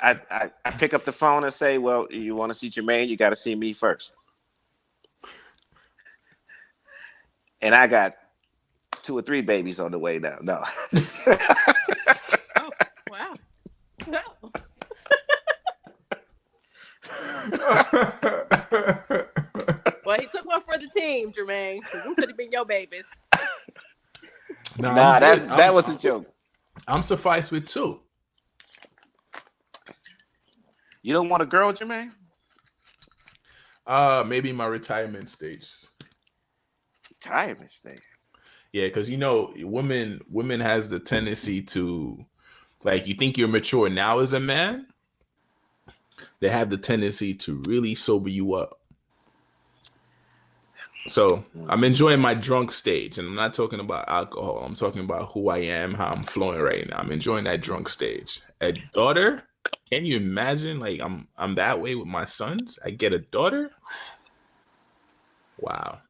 I pick up the phone and say, well, you want to see Jermaine, you got to see me first. And I got 2 or 3 babies on the way now. No, just kidding. Oh, wow. No. Well, he took one for the team, Jermaine. Because them could have been your babies. Nah, I'm Nah, good. that was a joke. I'm suffice with 2. You don't want a girl, Jermaine? Maybe my retirement stage. Retirement stage. Yeah, because women has the tendency to, like, you think you're mature now as a man, they have the tendency to really sober you up. So I'm enjoying my drunk stage, and I'm not talking about alcohol. I'm talking about who I am, how I'm flowing right now. I'm enjoying that drunk stage. A daughter, can you imagine? Like I'm that way with my sons. I get a daughter. Wow.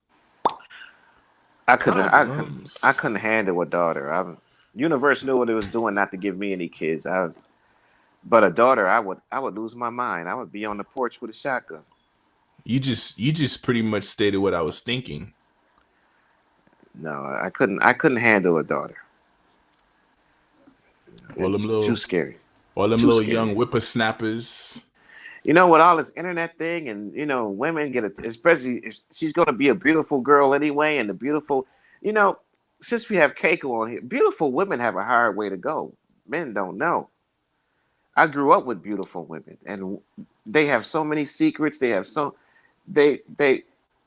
I Problems. couldn't handle a daughter. Universe knew what it was doing not to give me any kids. But a daughter, I would lose my mind. I would be on the porch with a shotgun. You just pretty much stated what I was thinking. No, I couldn't handle a daughter. All them Too little scary. all them Too little scary. young whippersnappers. You know, with all this internet thing, and women get it, especially if she's gonna be a beautiful girl anyway, and the beautiful, since we have Keiko on here, beautiful women have a hard way to go. Men don't know. I grew up with beautiful women, and they have so many secrets. They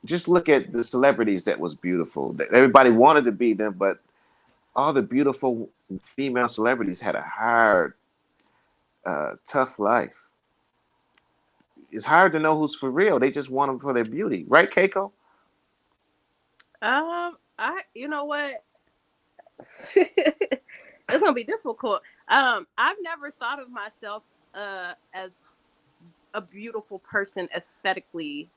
just look at the celebrities that was beautiful. Everybody wanted to be them, but all the beautiful female celebrities had a hard, tough life. It's hard to know who's for real. They just want them for their beauty, right, Keiko? You know what? It's gonna be difficult. I've never thought of myself as a beautiful person aesthetically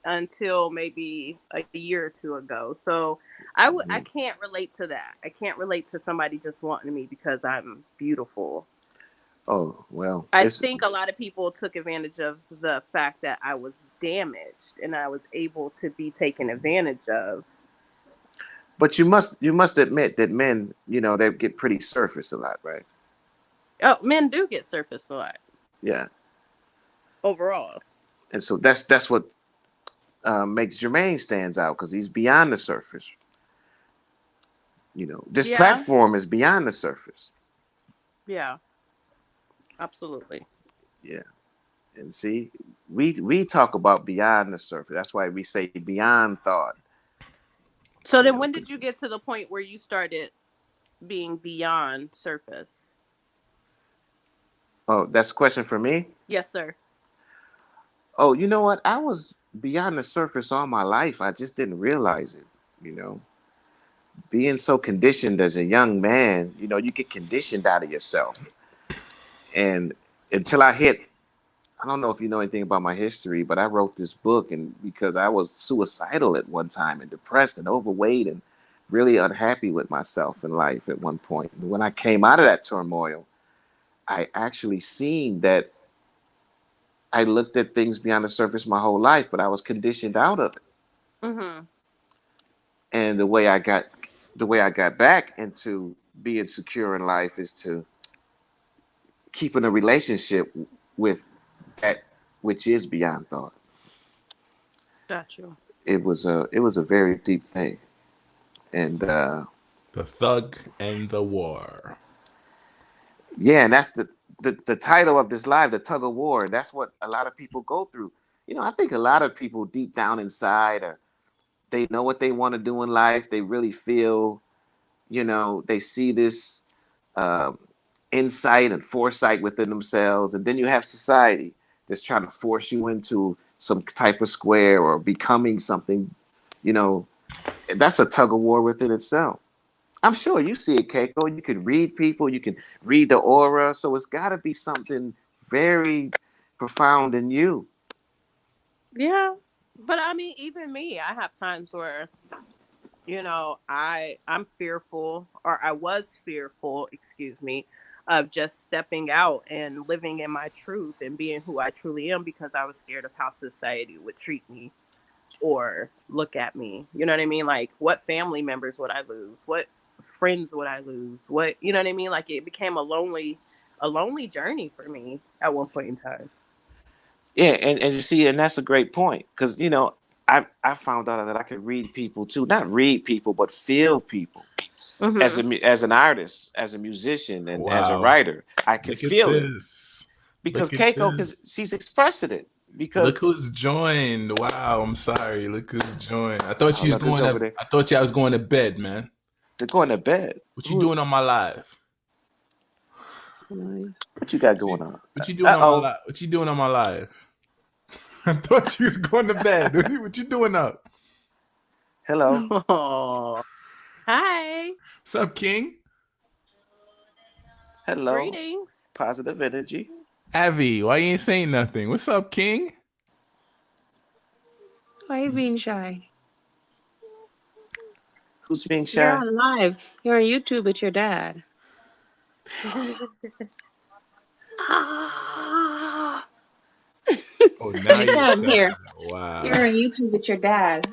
until maybe a year or 2 ago. So I can't relate to that. I can't relate to somebody just wanting me because I'm beautiful. Oh, well. I think a lot of people took advantage of the fact that I was damaged and I was able to be taken advantage of. But you must admit that men, they get pretty surface a lot, right? Oh, men do get surfaced a lot. Yeah. Overall. And so that's what makes Jermaine stands out, because he's beyond the surface. This platform is beyond the surface. Yeah. Absolutely. Yeah. And see, we talk about beyond the surface. That's why we say beyond thought. So then when did you get to the point where you started being beyond surface? Oh, that's a question for me? Yes, sir. Oh, you know what? I was beyond the surface all my life. I just didn't realize it, Being so conditioned as a young man, you get conditioned out of yourself. And until I don't know if you know anything about my history, but I wrote this book and because I was suicidal at one time and depressed and overweight and really unhappy with myself in life at one point. And when I came out of that turmoil, I actually seen that I looked at things beyond the surface my whole life, but I was conditioned out of it. Mm-hmm. And the way I got back into being secure in life is to keep in a relationship with that which is beyond thought. Got you. It was a very deep thing. And The Thug and the War. yeah, and that's the title of this live, the Tug of War. That's what a lot of people go through. I think a lot of people deep down inside they know what they want to do in life. They really feel, they see this um, insight and foresight within themselves. And then you have society that's trying to force you into some type of square or becoming something, you know, that's a tug of war within itself. I'm sure you see it, Keiko. You can read people, you can read the aura. So it's got to be something very profound in you. Yeah. But I mean, even me, I have times where, I'm fearful, or I was fearful, excuse me, of just stepping out and living in my truth and being who I truly am, because I was scared of how society would treat me or look at me. You know what I mean? Like, what family members would I lose? What friends would I lose? What, you know what I mean? Like, it became a lonely journey for me at one point in time. Yeah, and you see, and that's a great point because I found out that I could read people too, not read people, but feel people. Hmm. As an artist, as a musician, and as a Wow. writer, I can Look at feel it this. because Look at Keiko, because this. she's expressing it. Because Look who's joined. Wow, I'm sorry. Look who's joined. I thought oh, you was look who's going over to there. I thought y'all was going to bed, man. They're going to bed. What you Who? doing on my live? What you got going on? What you doing Uh on my oh. live? What you doing on my live? I thought you was going to bed. What you doing up? Hello. Oh, hi. What's up, King? Hello. Greetings. Positive energy. Avi, why you ain't saying nothing? What's up, King? Why are you being shy? Who's being You're shy? on live. You're on YouTube with your dad. Ah! Oh, now you're Come sad. here. You're Wow. on YouTube with your dad.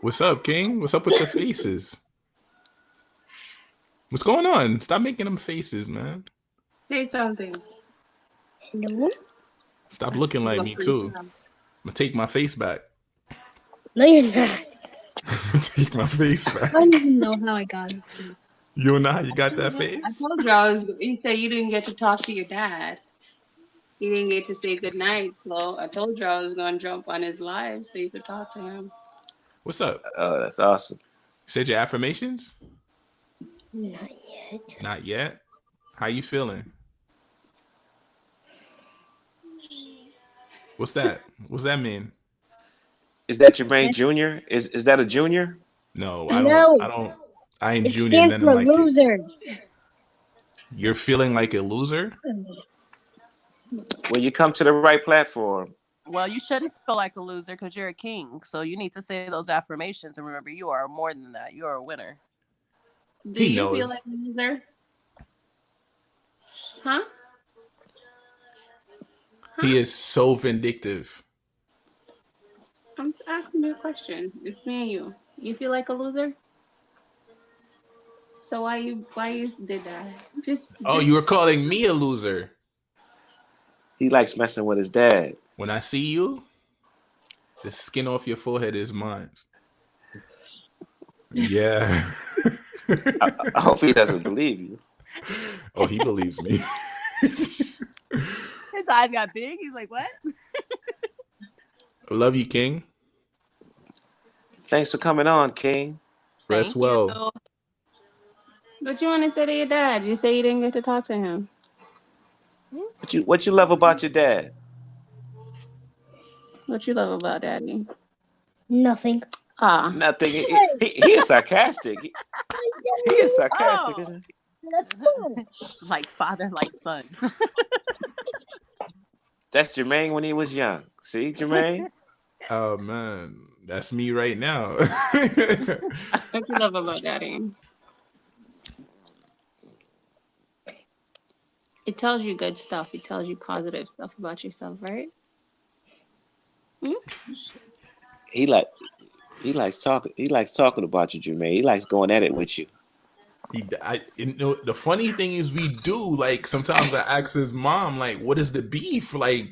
What's up, King? What's up with the faces? What's going on? Stop making them faces, man. Say something. No. Stop looking like me too. I'm gonna take my face back. No, you're not. Take my face I back. don't even know how I got it. You know how you got that I face? told you said you didn't get to talk to your dad. You didn't get to say goodnight. So I told you I was going to jump on his live so you could talk to him. What's up? Oh, that's awesome. You said your affirmations? Not yet. Not yet. How you feeling? What's that? What's that mean? Is that Jermaine Jr.? Is that a junior? No, No. I ain't It junior, stands nothing for like it. loser. You're feeling like a loser? When you come to the right platform, Well, you shouldn't feel like a loser because you're a king. So you need to say those affirmations and remember you are more than that. You are a winner. Do He you feel knows. like a loser? Huh? He is so vindictive. I'm asking you a question. It's me and you. You feel like a loser? So why you did that? Oh, you were calling me a loser. he likes messing with his dad. When I see you, the skin off your forehead is mine. Yeah. I hope he doesn't believe you. Oh, he believes me. His eyes got big. He's like, what? I love you, King. Thanks for coming on, King. Rest Thank well. you. What you want to say to your dad? You say you didn't get to talk to him. What you love about your dad? What you love about daddy? Nothing. Ah. Nothing. He is sarcastic. He is sarcastic, Oh. isn't he? That's fun. Like father, like son. That's Jermaine when he was young. See, Jermaine? Oh man, that's me right now. What you love about daddy? It tells you good stuff. It tells you positive stuff about yourself, right? Hmm? He likes talking. He likes talking about you, Jermaine. He likes going at it with you. The funny thing is, we do like sometimes I ask his mom, like, "What is the beef? Like,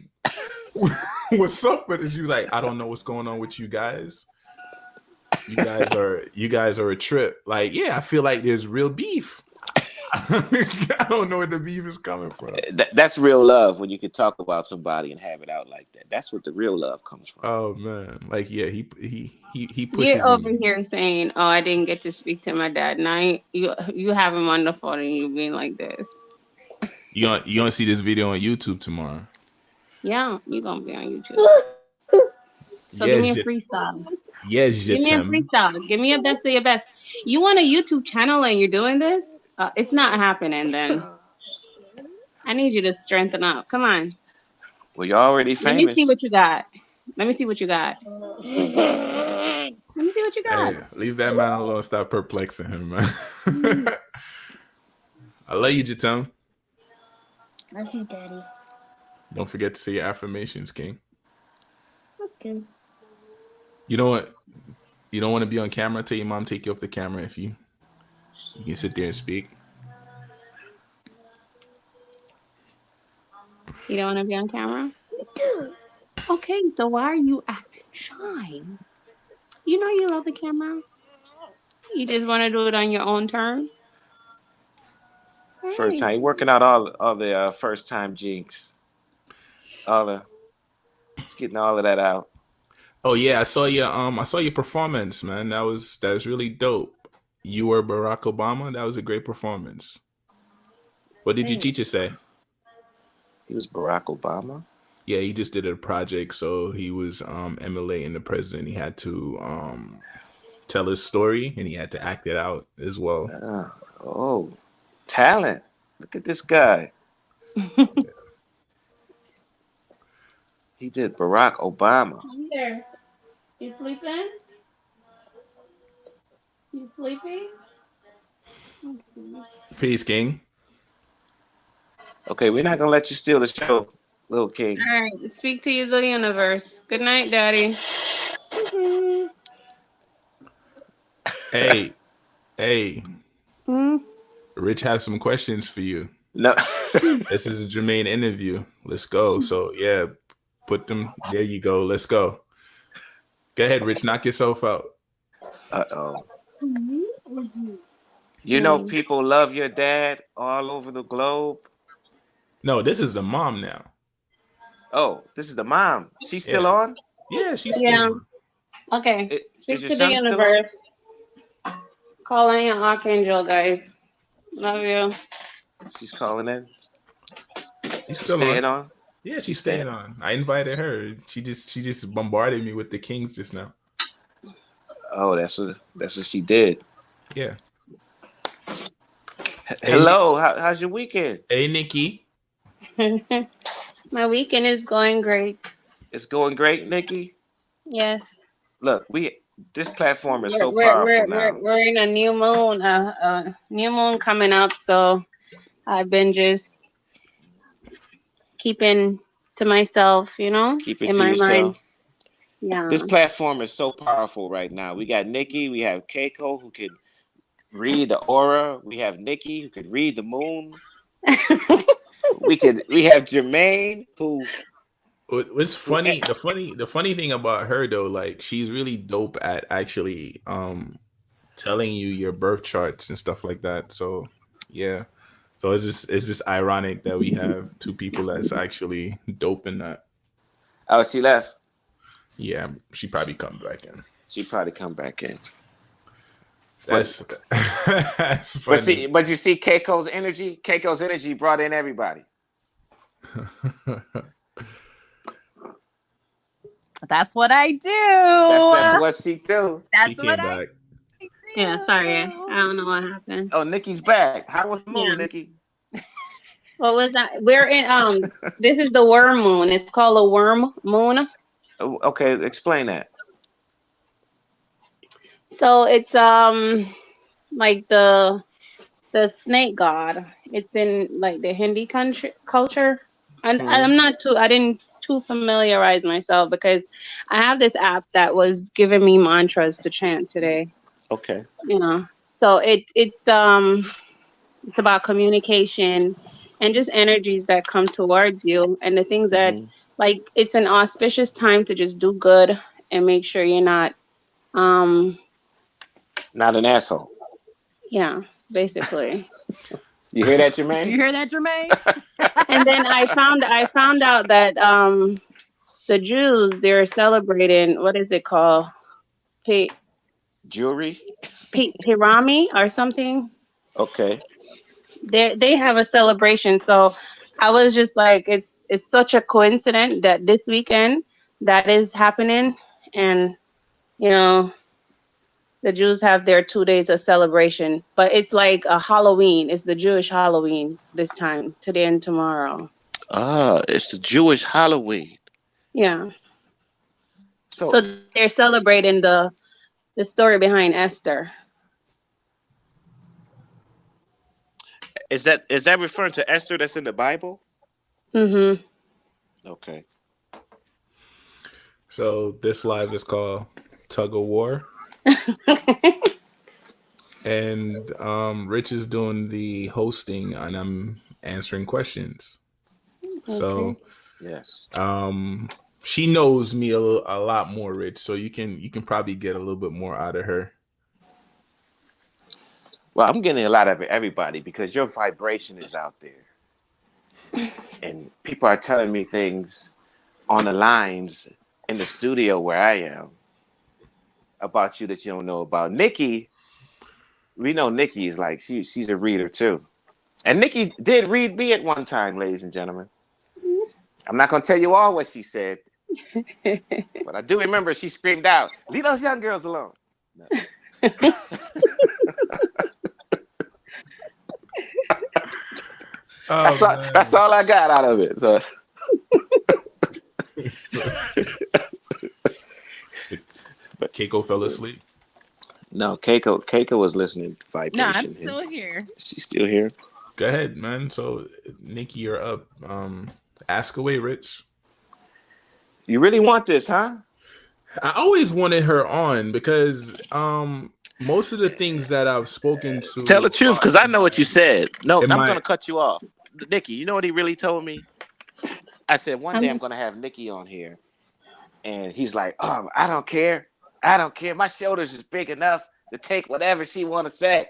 what's up with it?" She was like, "I don't know what's going on with you guys. You guys are a trip." Like, yeah, I feel like there's real beef. I don't know where the beef is coming from. That's real love when you can talk about somebody and have it out like that. That's what the real love comes from. Oh man, like yeah, he pushes You're over me. here saying, "Oh, I didn't get to speak to my dad." Now you have him on the phone and you being like this. You gonna see this video on YouTube tomorrow. Yeah, you're gonna be on YouTube. So give me Yes, a freestyle. yes, je Give me a t'aime. freestyle. Give me a best of your best. You want a YouTube channel and you're doing this? It's not happening then. I need you to strengthen up. Come on. Well, you're already Let me see famous. what you got. Let me see what you got. Let me see what you got. Hey, leave that man alone. Stop perplexing him, man. I love you, Jatum. Love you, Daddy. Don't forget to say your affirmations, King. Okay. You know what? You don't want to be on camera. Tell your mom take you off the camera if you can sit there and speak. You don't want to be on camera? Dude. Okay, so why are you acting shy? You know you love the camera. You just want to do it on your own terms. All First right. time. You're working out all the first time jinx. All the it's getting all of that out. Oh yeah, I saw your performance, man. That was really dope. You were Barack Obama. That was a great performance. What did your Thanks. teacher say? He was Barack Obama. Yeah, he just did a project, so he was emulating the president. He had to tell his story and he had to act it out as well. Oh, talent. Look at this guy. He did Barack Obama. Come there. You sleeping? You sleepy? Peace, King. Okay, we're not gonna let you steal the show, little king. All right. Speak to you, the universe. Good night, Daddy. Hey, hey, Hmm? Rich has some questions for you. No. This is a Jermaine interview. Let's go. So yeah, put them. There you go. Let's go. Go ahead, Rich. Knock yourself out. Uh-oh. Mm-hmm. You know people love your dad all over the globe. No, this is the mom now. Oh, this is the mom. She's still Yeah, on? yeah, she's still Yeah. on. Okay. Is Speak your to the son still on? universe. Call on your archangel, guys. Love you. She's calling in. She's She's still on. staying on. Yeah, She's she's staying staying. on. I invited her. She just bombarded me with the kings just now. Oh, that's what she did. Yeah. Hey, Hello, how's your weekend? hey, Nikki. My weekend is going great. It's going great, Nikki. Yes. Look, this platform is We're so we're powerful we're we're, now. we're in a new moon coming up, so I've been just keeping to myself, Keep it in to my mind. yourself. Yeah. This platform is so powerful right now. We got Nikki, we have Keiko who can read the aura. We have Nikki who could read the moon. We have Jermaine who What's who funny? The funny thing about her though, like she's really dope at actually telling you your birth charts and stuff like that. So yeah. So it's just ironic that we have two people that's actually dope in that. oh, she left. Yeah, she probably come back in. She probably come back in. But That's that's funny. but you see Keiko's energy? Keiko's energy brought in everybody. That's what I do. That's what she do. He That's what came I back. do. Yeah, sorry. I don't know what happened. Oh, Nikki's back. How was the moon, Yeah. Nikki? What was that? We're in this is the worm moon. It's called a worm moon. Oh, okay, explain that. So it's like the snake god. It's in like the Hindi country culture. And Hmm. I didn't too familiarize myself because I have this app that was giving me mantras to chant today. Okay. So it's about communication and just energies that come towards you and the things that Hmm. like it's an auspicious time to just do good and make sure you're not um Not an asshole. yeah, basically. You hear that, You Jermaine? hear that, Jermaine? And then I found out that the Jews, they're celebrating, what is it called? Pe, Jewelry? Pirami or something. Okay. They have a celebration. So I was just like, it's such a coincidence that this weekend that is happening, and you know the Jews have their 2 days of celebration, but it's like a Halloween. It's the Jewish Halloween this time, today and tomorrow. Ah, it's the Jewish Halloween. Yeah. So So they're celebrating the story behind Esther. is that referring to Esther that's in the Bible? Mhm. Okay. So this live is called Tug of War, and Rich is doing the hosting, and I'm answering questions. Okay. So Yes. she knows me a lot more, Rich. So you can probably get a little bit more out of her. Well, I'm getting a lot of everybody because your vibration is out there, and people are telling me things on the lines in the studio where I am about you that you don't know about. Nikki, we know Nikki is like she's a reader too, and Nikki did read me at one time, ladies and gentlemen. I'm not gonna tell you all what she said, but I do remember she screamed out, "Leave those young girls alone." No. Oh That's man. all I got out of it. So, but Keiko fell asleep. no, Keiko was listening to No, I'm vibration. still here. She's still here. Go ahead, man. So Nikki, you're up. Ask away, Rich. You really want this, huh? I always wanted her on because most of the things that I've spoken Tell the to truth, because I know what you said. No, in I'm my gonna cut you off. Nikki, you know what he really told me? I said one day I'm Um, gonna have Nikki on here, and he's like, "Oh, I don't care. I don't care. My shoulders is big enough to take whatever she want to say."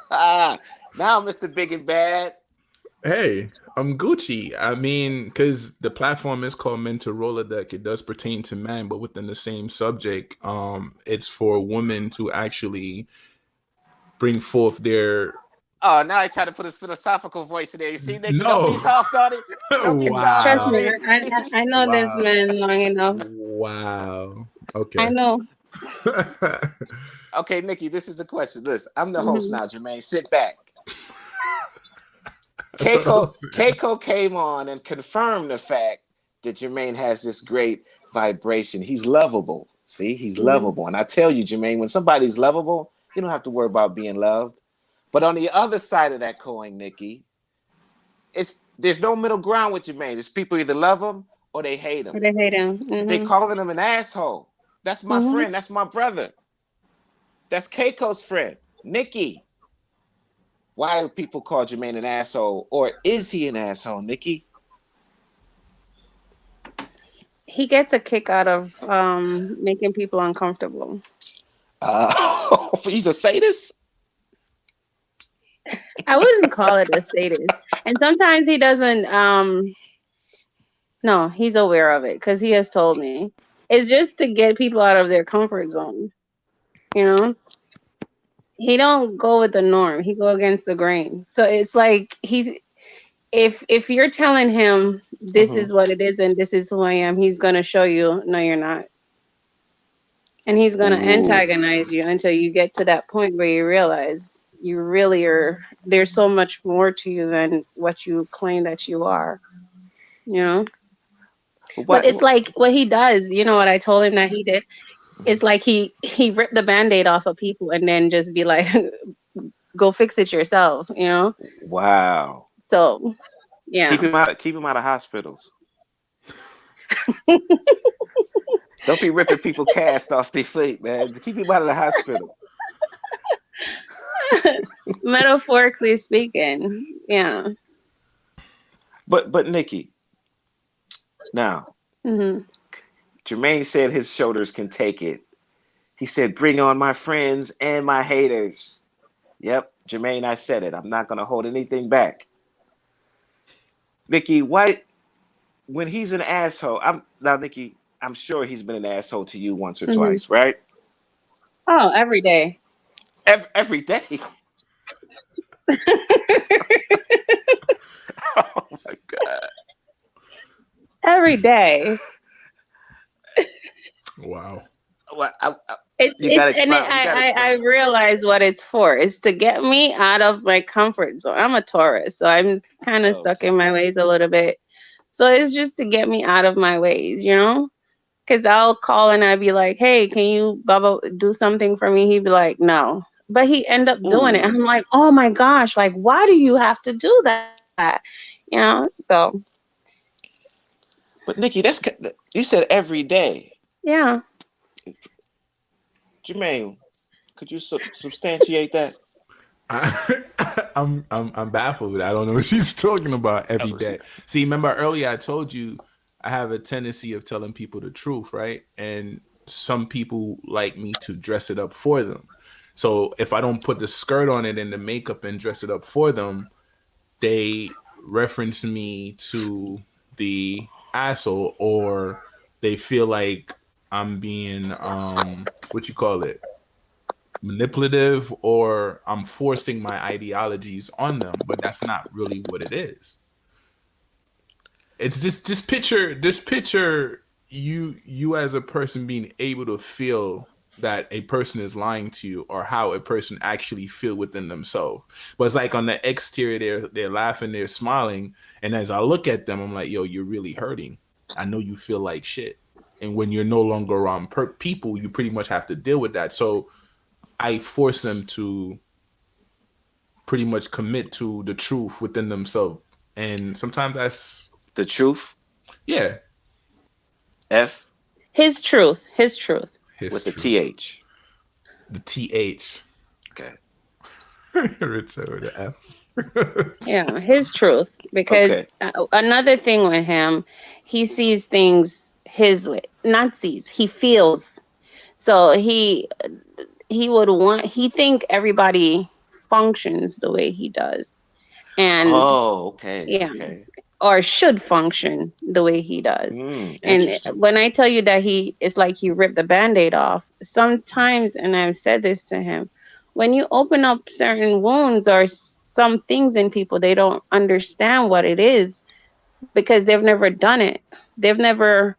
Now, Mr. Big and Bad. hey, I'm Gucci. I mean, because the platform is called MEN-talRollaDeK. It does pertain to man, but within the same subject, it's for women to actually bring forth their Oh, now he tried to put his philosophical voice in there. You see, Nikki, don't be no. soft on it. Don't be soft Trust on Wow. me, it. I know this Wow. man long enough. Wow. I Okay. know. Okay, Nikki, this is the question. Listen, I'm the host Mhm. now, Jermaine. Sit back. Keiko came on and confirmed the fact that Jermaine has this great vibration. He's lovable. See, he's Mhm. lovable. And I tell you, Jermaine, when somebody's lovable, you don't have to worry about being loved. But on the other side of that coin, Nikki, there's no middle ground with Jermaine. There's people either love him or they hate him. But I hate him. They Mhm. calling him an asshole. That's my Mhm. friend. That's my brother. That's Keiko's friend, Nikki. Why do people call Jermaine an asshole? Or is he an asshole, Nikki? He gets a kick out of making people uncomfortable. He's a sadist? I wouldn't call it a sadist. And sometimes he doesn't no, he's aware of it because he has told me. It's just to get people out of their comfort zone, you know? He don't go with the norm. He go against the grain. So it's like he's if you're telling him this Mm-hmm. is what it is and this is who I am, he's gonna show you no you're not. And he's gonna Ooh. antagonize you until you get to that point where you realize you really are there's so much more to you than what you claim that you are, you know? But What? it's like what he does, you know what I told him that he did? It's like he ripped the band-aid off of people and then just be like, go fix it yourself, you know? Wow. So Keep yeah. him out. Keep him out of hospitals. Don't be ripping people cast off their feet, man. Keep him out of the hospital. Metaphorically speaking, yeah. But Nikki, now Hmm. Jermaine said his shoulders can take it. He said, "Bring on my friends and my haters." Yep, Jermaine, I said it. I'm not gonna hold anything back. Nikki, why when he's an asshole? Nikki. I'm sure he's been an asshole to you once or Hmm. twice, right? Oh, every day. Every day. Oh my God. every day. Wow. Well, you It's gotta and expound. You gotta I expound. realize what it's for. It's to get me out of my comfort zone. I'm a Taurus, so I'm kind of stuck in Okay. my ways a little bit. So it's just to get me out of my ways, you know? Because I'll call and I'd be like, "Hey, can you Bubba do something for me?" He'd be like, "No," but he end up doing it. I'm Ooh. like, "Oh my gosh! Like, why do you have to do that?" So But Nikki, you said every day. yeah. Jermaine, could you substantiate that? I, I'm baffled. I don't know what she's talking about every Oh, day. See, remember earlier I told you I have a tendency of telling people the truth, right? And some people like me to dress it up for them. So if I don't put the skirt on it and the makeup and dress it up for them, they reference me to the asshole, or they feel like I'm being what you call it, manipulative, or I'm forcing my ideologies on them, but that's not really what it is. It's just picture you as a person being able to feel that a person is lying to you, or how a person actually feel within themselves. But it's like on the exterior they're laughing, they're smiling, and as I look at them I'm like, yo, you're really hurting. I know you feel like shit. And when you're no longer around people, you pretty much have to deal with that. So I force them to pretty much commit to the truth within themselves. And sometimes that's, The truth. yeah, F His truth. His truth. with his the truth. th. The TH. Okay. It's over the F. Yeah, his truth. Because Okay. another thing with him, he sees things his way. Not sees. He feels. So he would want. He think everybody functions the way he does, and Oh, okay. yeah, Okay. or should function the way he does. And Interesting. when I tell you that it's like he ripped the band-aid off, sometimes, and I've said this to him, when you open up certain wounds or some things in people, they don't understand what it is because they've never done it. They've never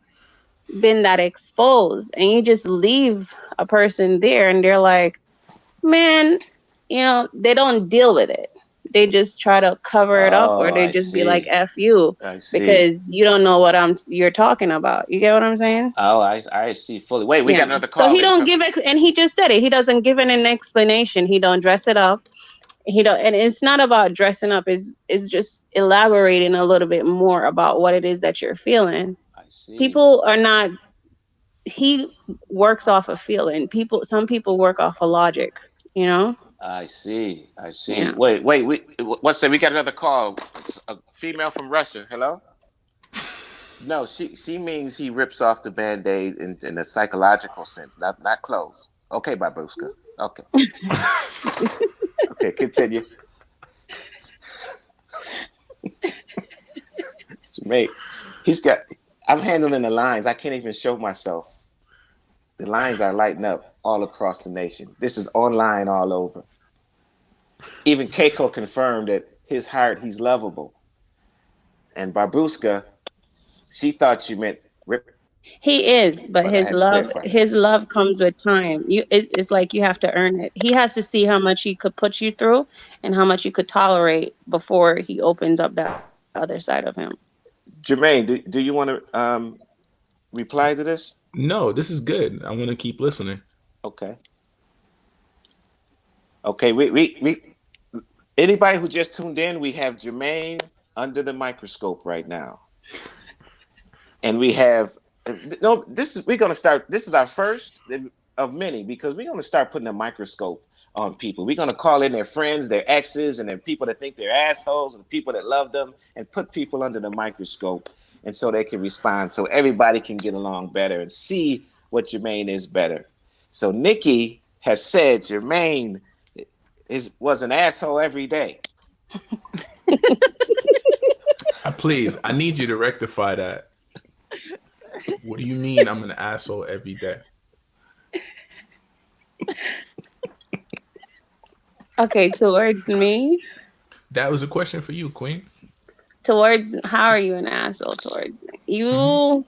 been that exposed. And you just leave a person there and they're like, man, they don't deal with it. They just try to cover it up, or Oh, they I just be like, see. F you, I see. because you don't know what you're talking about. You get what I'm saying? Oh, I see fully. Wait, we Yeah. got another So call he in don't from. give it, and he just said it. He doesn't give it an explanation. He don't dress it up. He don't, and it's not about dressing up. Is just elaborating a little bit more about what it is that you're feeling. I see. People are not. He works off of feeling. Some people work off of logic. You know? I see. I see. Yeah. Wait. What's that? We got another call. A female from Russia. Hello. No, she means he rips off the band-aid in a psychological sense, not clothes. Okay, Babushka. Okay. Okay, continue. Mate, he's got. I'm handling the lines. I can't even show myself. The lines are lighting up all across the nation. This is online all over. Even Keiko confirmed that his heart, he's lovable. And Babushka, she thought you meant rip, He is, but but I had to clarify that. his love comes with time. It's like you have to earn it. He has to see how much he could put you through and how much you could tolerate before he opens up the other side of him. Jermaine, do you want to reply to this? No, this is good. I'm gonna keep listening. Okay. Okay. We anybody who just tuned in, we have Jermaine under the microscope right now. And we have no, this is we're gonna start. This is our first of many because we're gonna start putting a microscope on people. We're gonna call in their friends, their exes, and their people that think they're assholes, and people that love them, and put people under the microscope, and so they can respond, so everybody can get along better and see what Jermaine is better. So Nikki has said Jermaine was an asshole every day. Please, I need you to rectify that. What do you mean I'm an asshole every day? Okay, towards me. That was a question for you, Queen. Towards how are you an asshole towards me? Mhm.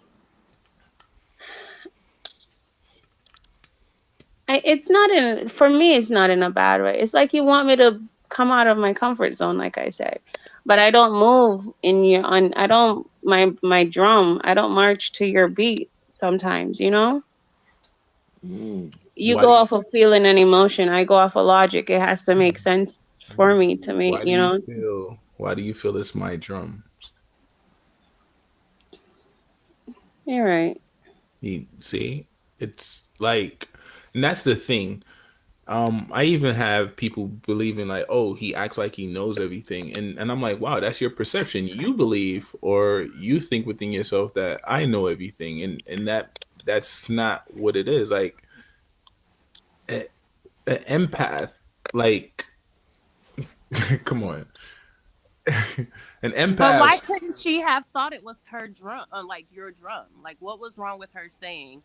It's not in for me. It's not in a bad way. It's like you want me to come out of my comfort zone, like I said, but I don't move in your on. I don't my drum. I don't march to your beat. Sometimes, Mm. you Why go do you off of feeling and emotion. I go off of logic. It has to make sense for me to make. why do you feel it's my drum? You're right. You see, it's like, and that's the thing. I even have people believing like, oh, he acts like he knows everything, and I'm like, wow, that's your perception. You believe or you think within yourself that I know everything, and that's not what it is. Like, an empath, like, come on, an But why empath. couldn't she have thought it was her drum, like your drum? Like, what was wrong with her saying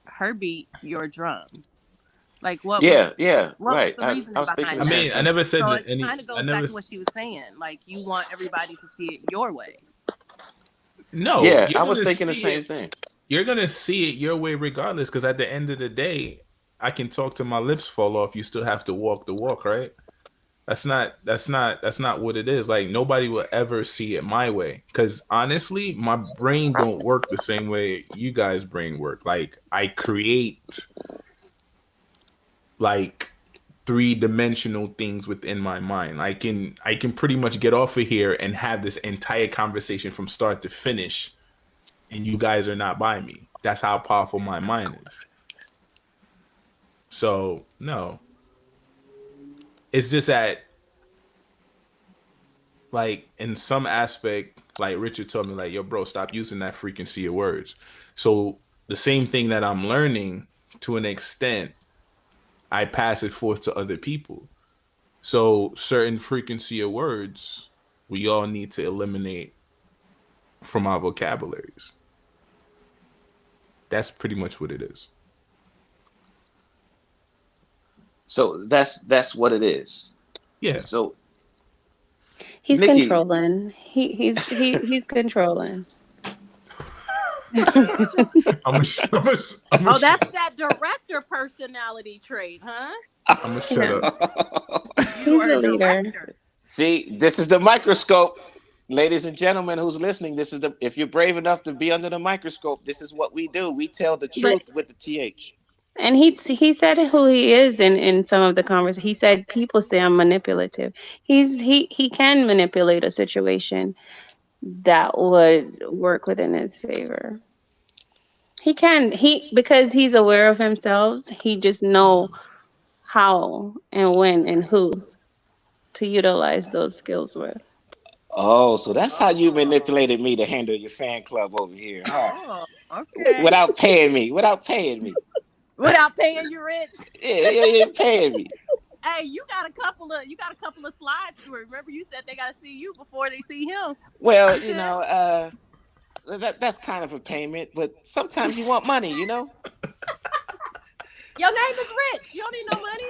her beat, your drum? Like, Yeah, yeah, what was right. the I reasoning was thinking behind the I that? same mean, I thing. never said So that it any. kind of I goes never. back to what she was saying. Like, you want everybody to see it your way. No, Yeah, you're I was gonna thinking the see it. same thing. You're gonna see it your way regardless. Because at the end of the day, I can talk till my lips fall off. You still have to walk the walk, right? That's not what it is. Like, nobody will ever see it my way. Because honestly, my brain don't work the same way you guys' brain work. Like, I create like three-dimensional things within my mind. I can pretty much get off of here and have this entire conversation from start to finish, and you guys are not by me. That's how powerful my mind is. So no, it's just that, like, in some aspect, like Richard told me, like, yo, bro, stop using that frequency of words. So the same thing that I'm learning, to an extent, I pass it forth to other people. So certain frequency of words we all need to eliminate from our vocabularies. That's pretty much what it is. So that's what it is. Yeah. So He's Nikki, controlling. He's controlling. Oh, that's that director personality trait, huh? I'm gonna shut Yeah, up. You he's are the a leader. director. see, this is the microscope. Ladies and gentlemen who's listening, this is the if you're brave enough to be under the microscope, this is what we do. We tell the But truth with the TH. and he said who he is in some of the conversations. He said people say I'm manipulative. He can manipulate a situation that would work within his favor. He can because he's aware of himself. He just know how and when and who to utilize those skills with. Oh, so that's how you manipulated me to handle your fan club over here, huh? Oh, okay. Without paying me. Without paying me. Without paying you, Rich. Yeah, you ain't paying me. Hey, you got a couple of slides through it. Remember, you said they got to see you before they see him. Well, You good? that's kind of a payment, but sometimes you want money, you know? Your name is Rich. You don't need no money.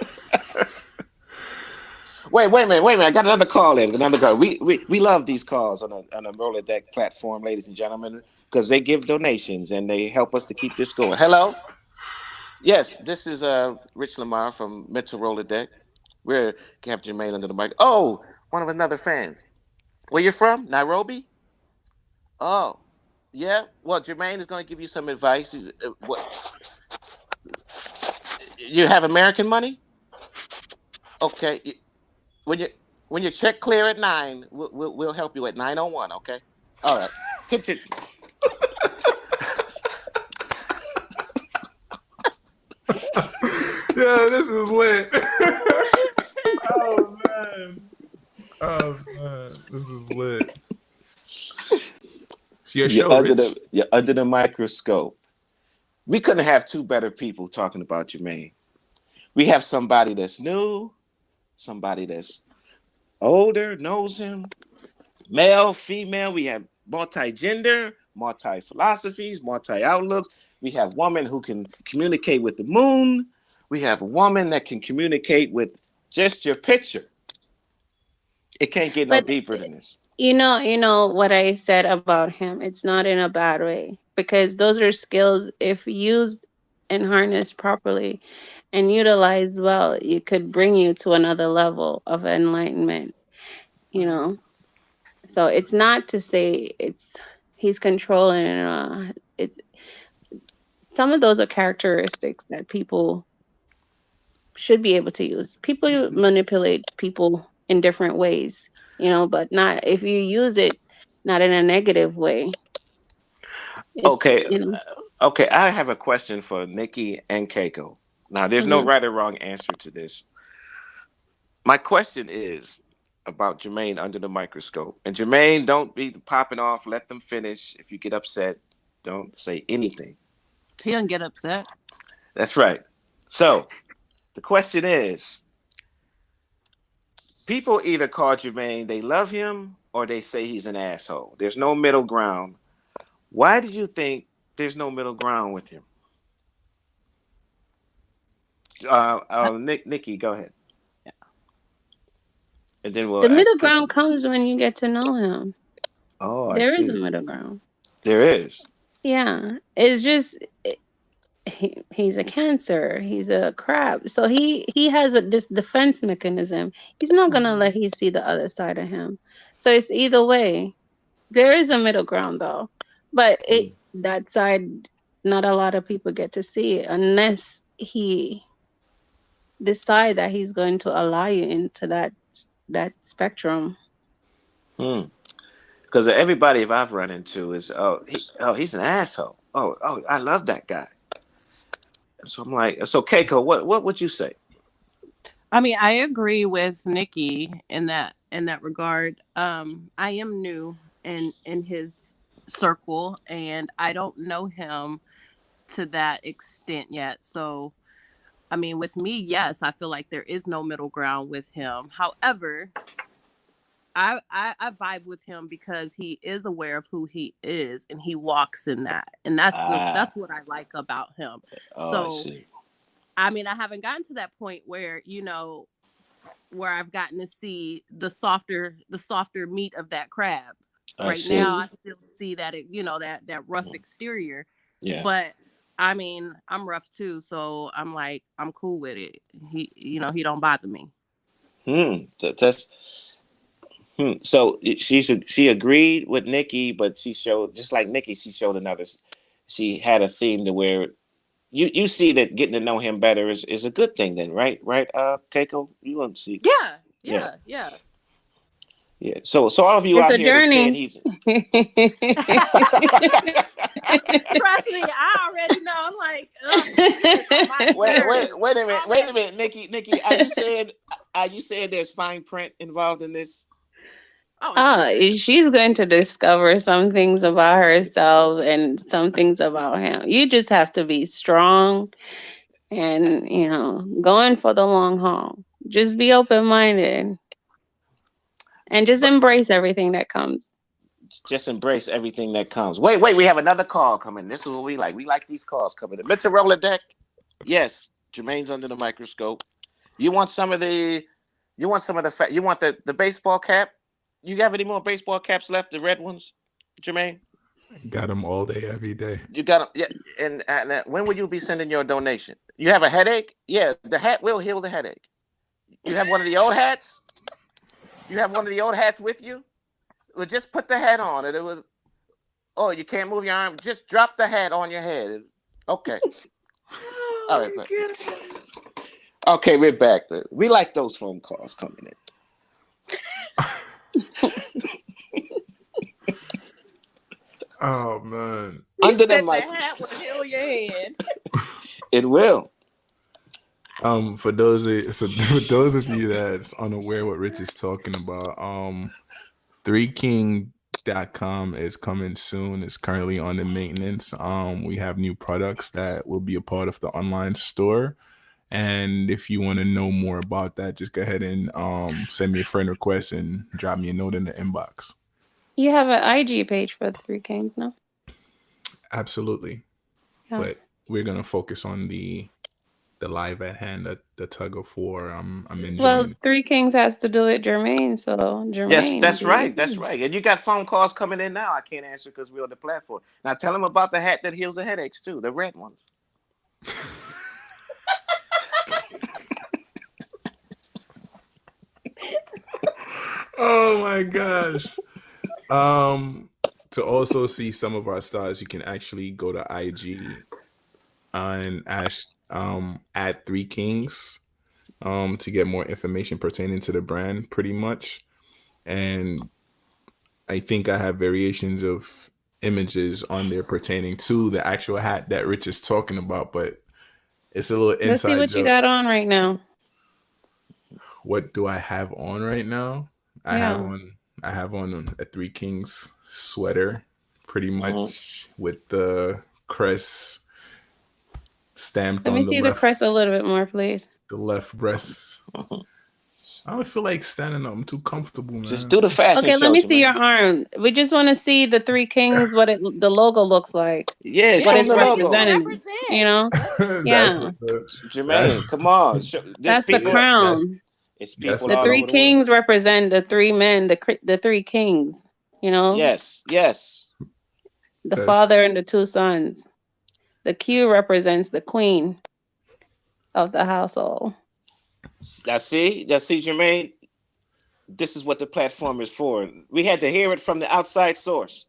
Wait a minute. I got another call in. Another call. We love these calls on a roller deck platform, ladies and gentlemen, because they give donations and they help us to keep this going. Hello? Yes, this is Rich Lamar from MEN-talRollaDeK. We're Captain Jermaine under the mic. Oh, one of another fans. Where you from? Nairobi? Oh, yeah. Well, Jermaine is going to give you some advice. What you have American money? Okay. When you when your check clear at 9, we'll help you at 9:01. Okay. All right. Continue. Yeah, this is lit. Oh man. Oh man. This is lit. It's your show, Rich. You're under the microscope. We couldn't have two better people talking about Jermaine. We have somebody that's new, somebody that's older, knows him, male, female. We have multi-gender, multi-philosophies, multi-outlooks. We have women who can communicate with the moon. We have a woman that can communicate with just your picture. It can't get no But deeper than this. You know what I said about him. It's not in a bad way because those are skills if used and harnessed properly and utilized well, it could bring you to another level of enlightenment, you know. So it's not to say it's he's controlling it's some of those are characteristics that people should be able to use. People manipulate people in different ways, you know, but not if you use it not in a negative way. It's Okay, you know. okay. I have a question for Nikki and Keiko. Now, there's no Mhm. right or wrong answer to this. My question is about Jermaine under the microscope. And Jermaine, don't be popping off. Let them finish. If you get upset, don't say anything. He doesn't get upset. That's right. So the question is, people either call Jermaine they love him or they say he's an asshole. There's no middle ground. Why do you think there's no middle ground with him? Nikki, go ahead, and then we'll The middle ask ground Keiko. comes when you get to know him. Oh, I There is a see. middle ground. There is. Yeah, it's just he's a cancer. He's a crab. So he has this defense mechanism. He's not gonna let you see the other side of him. So it's either way. There is a middle ground though, but it Hmm. that side, not a lot of people get to see it unless he decide that he's going to allow you into that spectrum. Hmm. Because everybody if I've run into is he's an asshole. Oh, I love that guy. So I'm like, so Keiko, what would you say? I mean, I agree with Nikki in that regard. I am new in his circle, and I don't know him to that extent yet. So, I mean, with me, yes, I feel like there is no middle ground with him. However, I vibe with him because he is aware of who he is and he walks in that, and Ah, that's what I like about him. oh, I So, see. I mean, I haven't gotten to that point where where I've gotten to see the softer meat of that crab. I Right now, see. I still see that that rough exterior, Yeah. but I mean, I'm rough too, so I'm like I'm cool with it. He don't bother me. That's So she agreed with Nikki, but she showed just like Nikki. She showed another. She had a theme to where you see that getting to know him better is a good thing. Then right, Keiko, you want to see? Yeah, Yeah, yeah. yeah. So all of you It's out a here that's saying journey. he's Trust me, I already know. I'm like, ugh, he is on my nerves wait a already. minute, Nikki, are you saying there's fine print involved in this? Oh, Oh, sure. she's going to discover some things about herself and some things about him. You just have to be strong and, going for the long haul. Just be open minded and just But embrace everything that comes. just embrace everything that comes. Wait, we have another call coming. This is what we like. We like these calls coming. The Motorola deck. Yes, Jermaine's under the microscope. You want some of the you want the baseball cap? You have any more baseball caps left, the red ones, Jermaine? Got them all day, every day. You got them. Yeah. And when will you be sending your donation? You have a headache? Yeah, the hat will heal the headache. You have one of the old hats? You have one of the old hats with you? Well, just put the hat on. It was. Oh, you can't move your arm. Just drop the hat on your head. Okay. All Oh right. my god. Okay, we're back. We like those phone calls coming Oh man. in. He Under the said the hat will microscope. heal your hand. It will. For those for those of you that's unaware what Rich is talking about, 3king.com is coming soon. It's currently on the maintenance. We have new products that will be a part of the online store. And if you want to know more about that, just go ahead and send me a friend request and drop me a note in the inbox. You have an IG page for the Three Kings now? Absolutely. Yeah. But we're gonna focus on the the live at hand, the tug of war. I'm Well, enjoying. Three Kings has to do it, Jermaine. So Yes, Jermaine, that's do your right. That's thing. right. And you got phone calls coming in now. I can't answer because we're on the platform. Now tell them about the hat that heals the headaches too, the red ones. Oh my gosh. Um, to also see some of our stars, you can actually go to IG and at Three Kings to get more information pertaining to the brand, pretty much. And I think I have variations of images on there pertaining to the actual hat that Rich is talking about, but it's a little Let's see inside what you joke. got on right now. What do I have on right now? I have Yeah. on I have on a Three Kings sweater, pretty Mm-hmm. much with the crest stamped Let me on see the crest a little bit more, please. the left breast. I don't feel like standing up. I'm too comfortable, Just man. do the fashion Okay, let show, me see your Jermaine. arm. We just want to see the Three Kings, what the logo looks like, Yeah, what show them Yes, it's the what does it logo. representing. You represent? know? What? That's Yeah. what the Jermaine, that's come on. There's That's the people. that's crown. It's that's people The what all Three over the world. Kings represent the three men, the three kings. You know, Yes, yes. the that's father and the two sons. The Q represents the queen of the household. Now see, Jermaine. This is what the platform is for. We had to hear it from the outside source.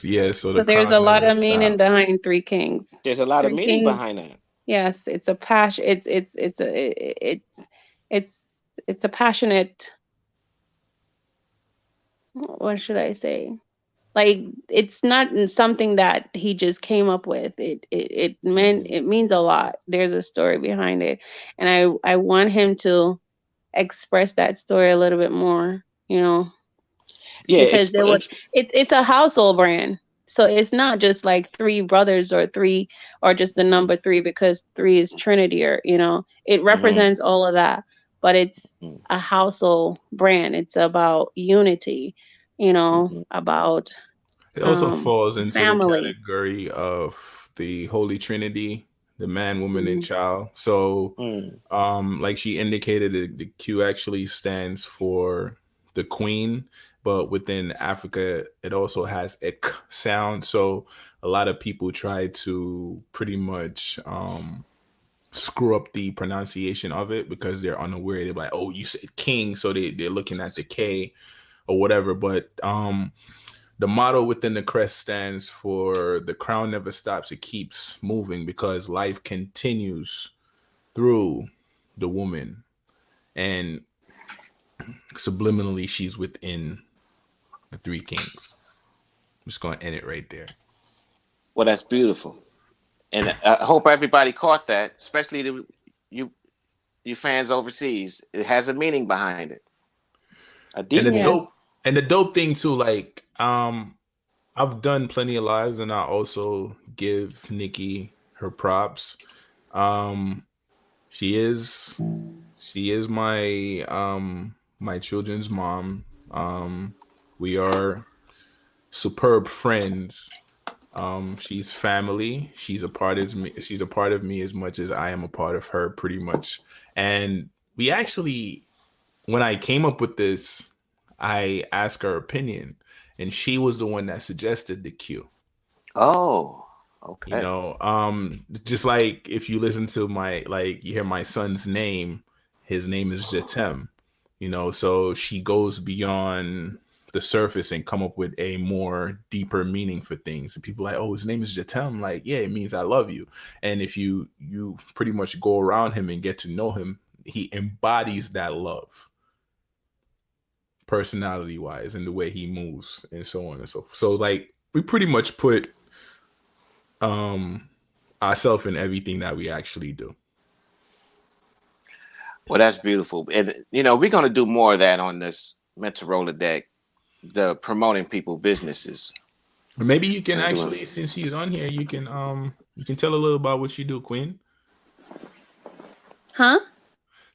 yeah. So So the there's a crown lot never of meaning stopped. behind Three Kings. There's a lot of Three meaning Kings. behind that. Yes, it's a passion. It's a passionate. What should I say? Like it's not something that he just came up with. It means a lot. There's a story behind it, and I want him to express that story a little bit more. You know, Yeah, because there was it's a household brand. So it's not just like three brothers or three or just the mm-hmm, number three because three is Trinity or it mm-hmm, represents all of that. But it's a household brand. It's about unity, mm-hmm, about It also falls into the family. category of the Holy Trinity, the man, woman, and Mhm. child. So, mm, like she indicated, the Q actually stands for the queen, but within Africa, it also has a k sound. So, a lot of people try to pretty much screw up the pronunciation of it because they're unaware. They're like, "Oh, you said king," so they're looking at the K or whatever. But the motto within the crest stands for the crown never stops, it keeps moving because life continues through the woman. And subliminally, she's within the Three Kings. I'm just going to end it right there. Well, that's beautiful, and I hope everybody caught that, especially you you fans overseas. It has a meaning behind it, a And deep the meaning. Yes. dope thing too, like I've done plenty of lives and I also give Nikki her props. Um she is my children's mom. We are superb friends. She's family. She's a part of me as much as I am a part of her, pretty much. And we actually, when I came up with this, I asked her opinion, and she was the one that suggested the Q. Oh, You okay. know, just like if you listen to you hear my son's name, his name is Jatem. You know, so she goes beyond the surface and come up with a more deeper meaning for things. And people are like, oh, his name is Jatem. Like, yeah, it means I love you. And if you pretty much go around him and get to know him, he embodies that love, personality wise, and the way he moves, and so on and so forth. So like, we pretty much put um ourselves in everything that we actually do. Well, that's beautiful, and we're gonna do more of that on this MEN-talRollaDeK, the promoting people businesses. Maybe you can And actually, doing since she's on here, you can tell a little about what you do, Queen. Huh?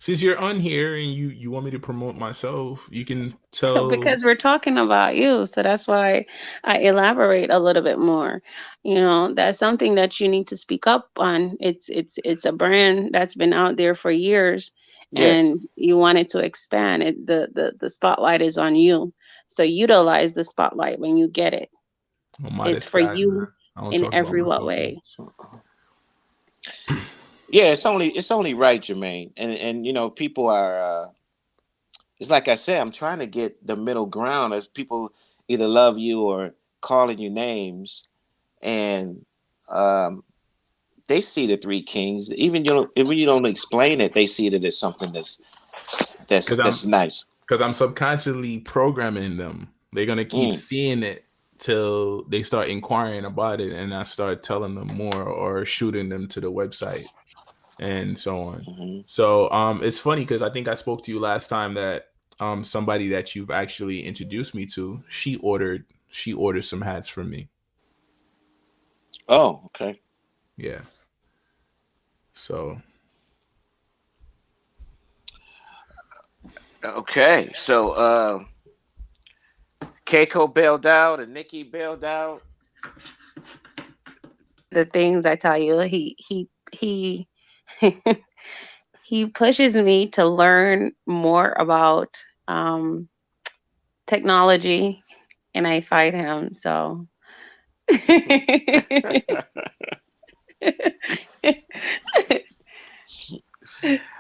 since you're on here and you want me to promote myself, you can tell. Because we're talking about you, so that's why I elaborate a little bit more. That's something that you need to speak up on. It's a brand that's been out there for years, Yes. and you want it to expand. The spotlight is on you, so utilize the spotlight when you get it. I'm a It's modest for guy, man. you I don't in talk about every what myself way. much. Yeah, it's only right, Jermaine. And people are it's like I said, I'm trying to get the middle ground as people either love you or calling you names, and um, they see the three kings. Even if you don't explain it, they see it as something that's Because that's nice. I'm subconsciously programming them. They're gonna keep Mm, seeing it till they start inquiring about it, and I start telling them more or shooting them to the website and so on. hmm So it's funny because I think I spoke to you last time that somebody that you've actually introduced me to, she ordered some hats from me. Oh, okay. Yeah. So Okay. So Keiko bailed out and Nikki bailed out. The things I tell you, he he pushes me to learn more about technology, and I fight him. So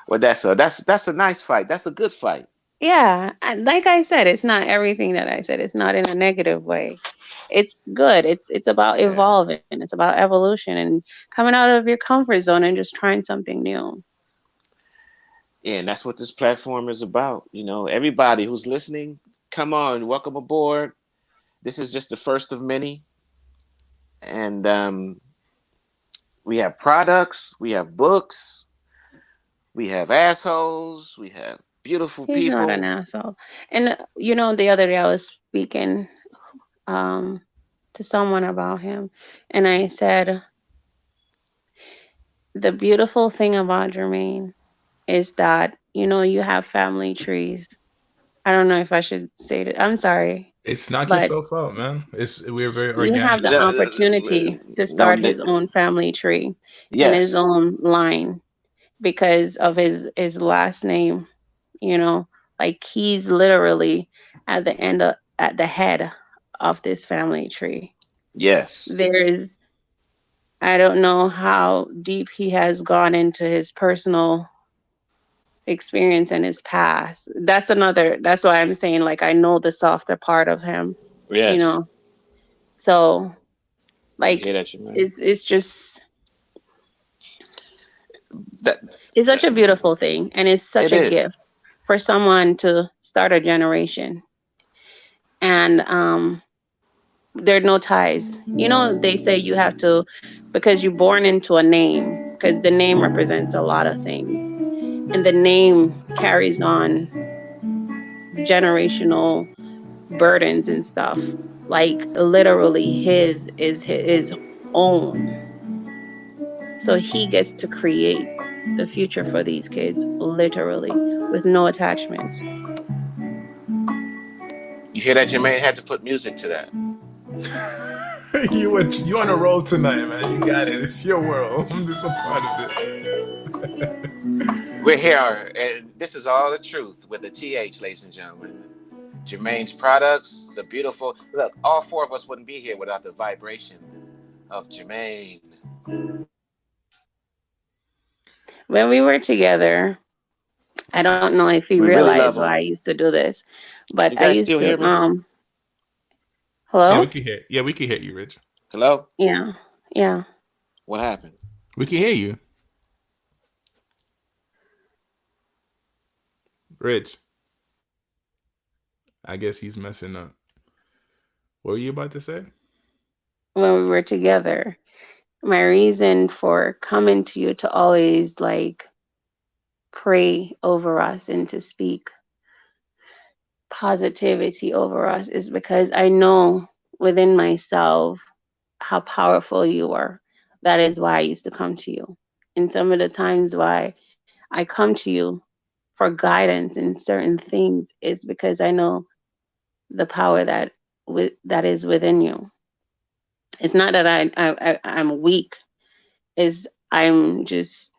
Well, that's a nice fight. That's a good fight. yeah, like I said, it's not everything that I said. It's not in a negative way. It's good. It's about Yeah. evolving. It's about evolution and coming out of your comfort zone and just trying something new. Yeah, and that's what this platform is about. Everybody who's listening, come on, welcome aboard. This is just the first of many, and we have products, we have books, we have assholes, we have beautiful He's not an people. asshole. And the other day I was speaking um to someone about him, and I said the beautiful thing about Jermaine is that you have family trees. I don't know if I should say that. I'm sorry, it's knock but yourself out, man. We're very you have organic. the opportunity to No, start his own family tree and his yes, own line because of his last name. You know, like he's literally at the head of this family tree. yes, There's I don't know how deep he has gone into his personal experience and his past. That's why I'm saying like I know the softer part of him, you yes. know. So You like hear that, man? it's just That it's such a beautiful thing and it's such it a is. gift for someone to start a generation. And there are no ties. They say you have to because you're born into a name because the name represents a lot of things and the name carries on generational burdens and stuff. Like literally his is his own. So he gets to create the future for these kids literally with no attachments. You hear that, Jermaine? Had to put music to that. You on a roll tonight, man. You got it. It's your world. I'm just a part of it. We're here, and this is all the truth with the TH, ladies and gentlemen. Jermaine's products, it's a beautiful look. All four of us wouldn't be here without the vibration of Jermaine. When we were together, I don't know if you We really realize love why I him. used to do this, but You I guys used still to hear me? Yeah, hello? we can hear. Yeah, we can hear you, Rich. Hello? Yeah. Yeah. What happened? We can hear you, Rich. I guess he's messing up. What were you about to say? When we were together, my reason for coming to you to always like pray over us and to speak positivity over us is because I know within myself how powerful you are. That is why I used to come to you. And some of the times why I come to you for guidance in certain things is because I know the power that is within you. It's not that I'm weak. Is I'm just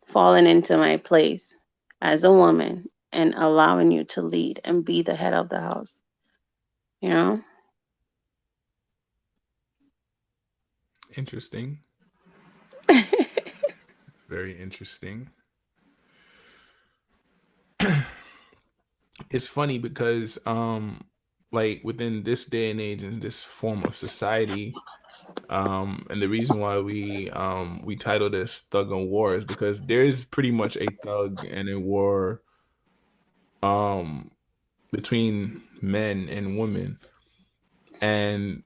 falling into my place as a woman and allowing you to lead and be the head of the house. You know? Interesting. Very interesting. It's funny because like within this day and age and this form of society, and the reason why we title this Thug and War is because there is pretty much a thug and a war um between men and women. And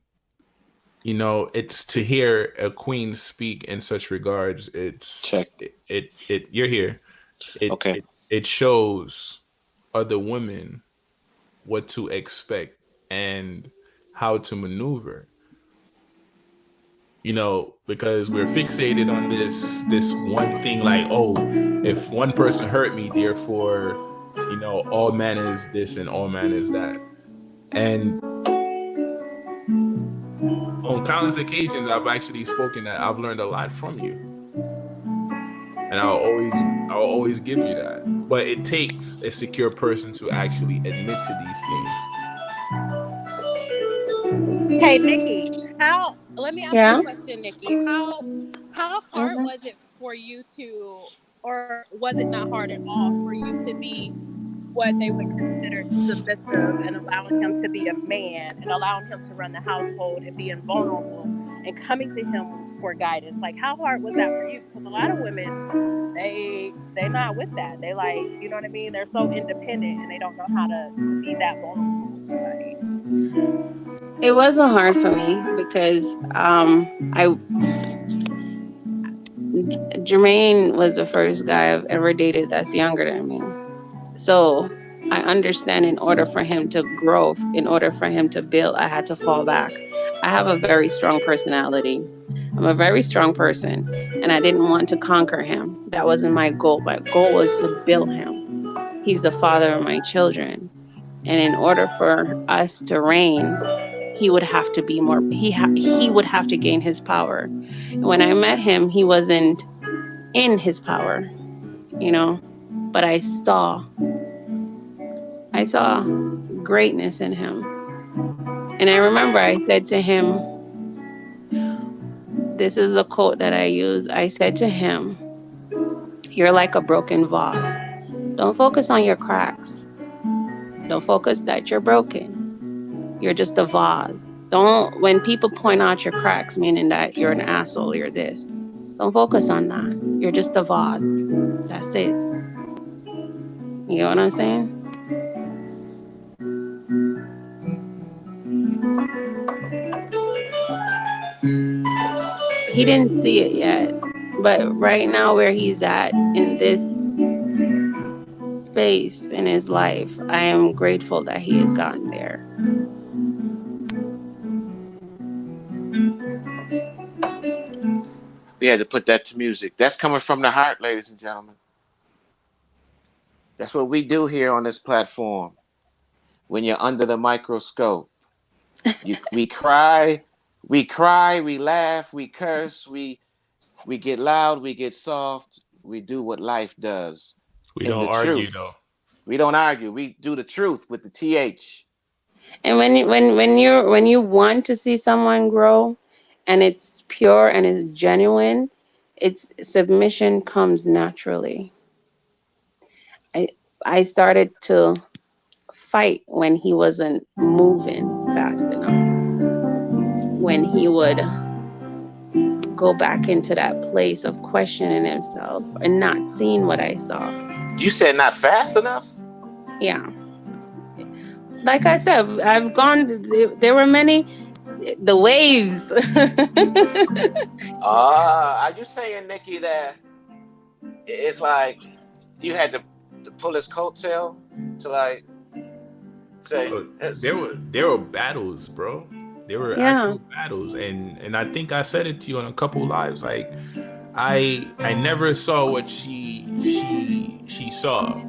it's to hear a queen speak in such regards. Check. It you're here. It Okay. it shows other women what to expect and how to maneuver. Because we're fixated on this one thing, like, oh, if one person hurt me, therefore, all man is this and all man is that. And on countless occasions, I've actually spoken that I've learned a lot from you, and I'll always give you that. But it takes a secure person to actually admit to these things. Hey, Nikki, let me ask you Yeah. a question, Nikki. How hard was it for you to, or was it not hard at all for you to be what they would consider submissive and allowing him to be a man and allowing him to run the household and being vulnerable and coming to him for guidance? Like, how hard was that for you? Because a lot of women, they're not with that. They like, you know what I mean? They're so independent and they don't know how to be that vulnerable with somebody. It wasn't hard for me because Jermaine was the first guy I've ever dated that's younger than me. So I understand in order for him to grow, in order for him to build, I had to fall back. I have a very strong personality. I'm a very strong person, and I didn't want to conquer him. That wasn't my goal. My goal was to build him. He's the father of my children. And in order for us to reign, he would have to be more, he would have to gain his power. And when I met him, he wasn't in his power, you know, but I saw greatness in him. And I remember I said to him, this is a quote that I use. I said to him, you're like a broken vase. Don't focus on your cracks. Don't focus that you're broken. You're just a vase. Don't, when people point out your cracks, meaning that you're an asshole, you're this, don't focus on that. You're just a vase. That's it. You know what I'm saying? He didn't see it yet. But right now, where he's at in this space in his life, I am grateful that he has gotten there. We had to put that to music. That's coming from the heart, ladies and gentlemen. That's what we do here on this platform. When you're under the microscope, we cry, we laugh, we curse, we get loud, we get soft, we do what life does. We In don't the argue though. truth. We don't argue. We do the truth with the TH. And when you want to see someone grow, and it's pure and it's genuine, it's submission comes naturally. I I started to fight when he wasn't moving fast enough. When he would go back into that place of questioning himself and not seeing what I saw. You said not fast enough? Yeah. Like I said, I've gone, there were many, the waves. Are you saying, Nikki, that it's like you had to pull his coattail to like say, Bro, there were battles, bro. There were Yeah. actual battles, and I think I said it to you on a couple lives. Like, I never saw what she saw.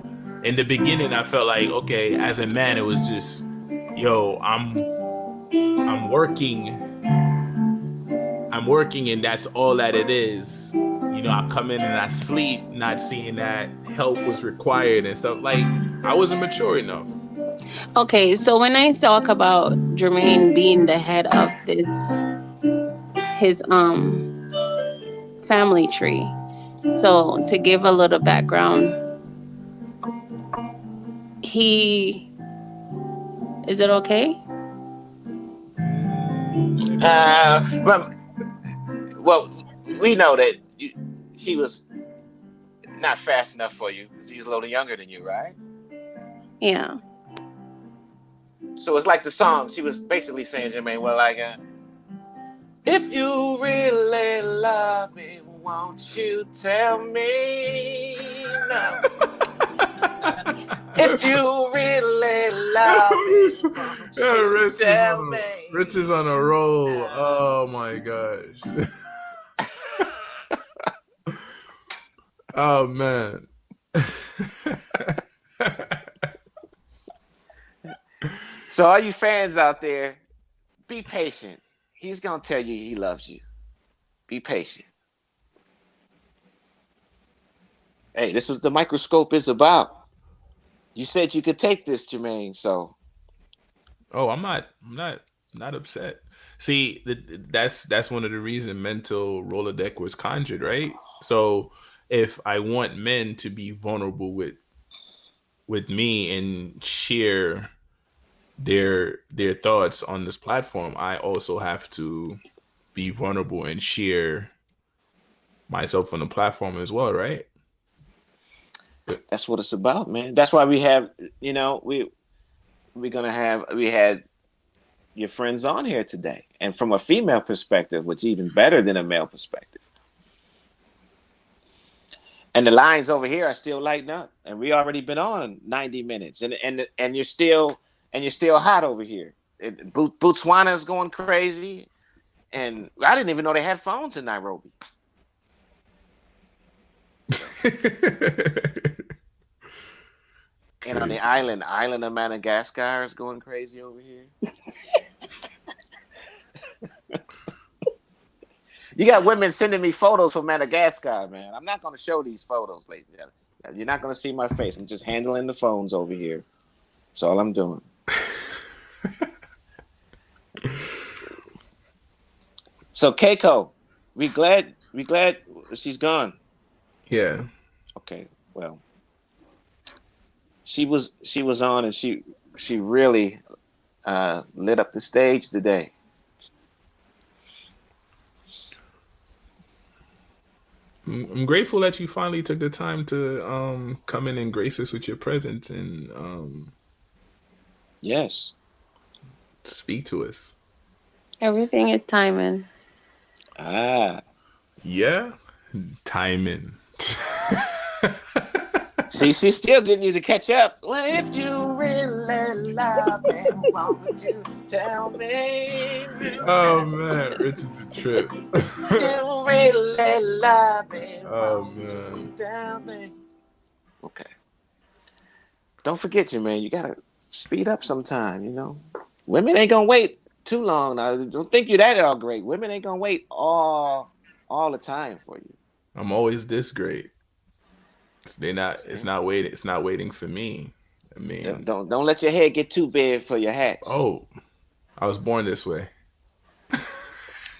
in the beginning I felt like, okay, as a man, it was just, yo, I'm working, I'm working, and that's all that it is. You know, I come in and I sleep, not seeing that help was required and stuff. Like, I wasn't mature enough. Okay, so when I talk about Jermaine being the head of his family tree, so to give a little background, he is it okay? But well, we know that he was not fast enough for you because he's a little younger than you, right? Yeah. So it's like the song. She was basically saying, Jermaine, well, like, if you really love me, won't you tell me now? If you really love me, won't Yeah, you tell me? Rich is on a roll. Oh my gosh. Oh man. So all you fans out there, be patient. He's gonna tell you he loves you. Be patient. Hey, this is the microscope is about. You said you could take this, Jermaine. So Oh, I'm not upset. See, that's one of the reasons mental Rolodeck was conjured, right? So if I want men to be vulnerable with me and share their thoughts on this platform, I also have to be vulnerable and share myself on the platform as well, right? that's what it's about, man. That's why we have, we had your friends on here today, and from a female perspective, which is even better than a male perspective. And the lines over here are still lighting up, and we already been on 90 minutes, and you're still hot over here. Botswana is going crazy, and I didn't even know they had phones in Nairobi. And on the island of Madagascar is going crazy over here. You got women sending me photos from Madagascar, man. I'm not going to show these photos, ladies. You're not going to see my face. I'm just handling the phones over here. That's all I'm doing. So Keiko, we glad she's gone. Yeah. Okay, well, she was on, and she really lit up the stage today. I'm grateful that you finally took the time to come in and grace us with your presence and Yes. speak to us. Everything is timing. Ah. Yeah, timing. See, she's still getting you to catch up. Well, if you really love me, won't you tell me? Oh man, Rich is a trip. If you really love me, Oh won't you man. tell me? Okay. Don't forget, you man. You gotta speed up sometime. Women ain't gonna wait too long. Now, don't think you're that all great. Women ain't gonna wait all the time for you. I'm always this great. They're not. See? It's not waiting. It's not waiting for me. I mean, Don't let your head get too big for your hats. oh, I was born this way.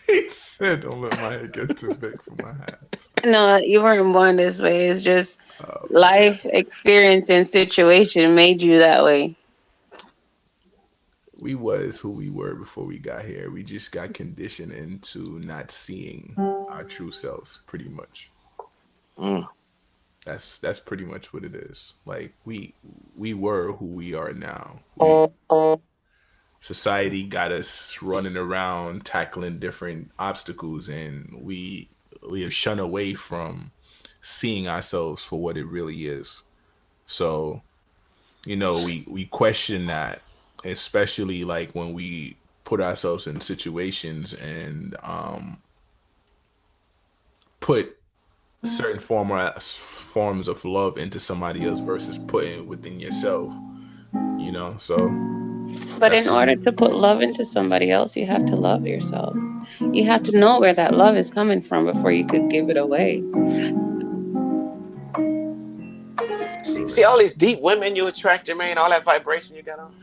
He said, "Don't let my head get too big for my hat." No, you weren't born this way. It's just Oh, life experience and situation made you that way. we was who we were before we got here. We just got conditioned into not seeing our true selves. Pretty much. Mm. That's pretty much what it is. Like we were who we are now. Society got us running around tackling different obstacles, and we have shunned away from seeing ourselves for what it really is. So we question that, especially like when we put ourselves in situations and put certain forms of love into somebody else versus putting it within yourself. You know, so But that's in order pretty. to put love into somebody else, you have to love yourself. You have to know where that love is coming from before you could give it away. See all these deep women you attract, Jermaine, all that vibration you got on?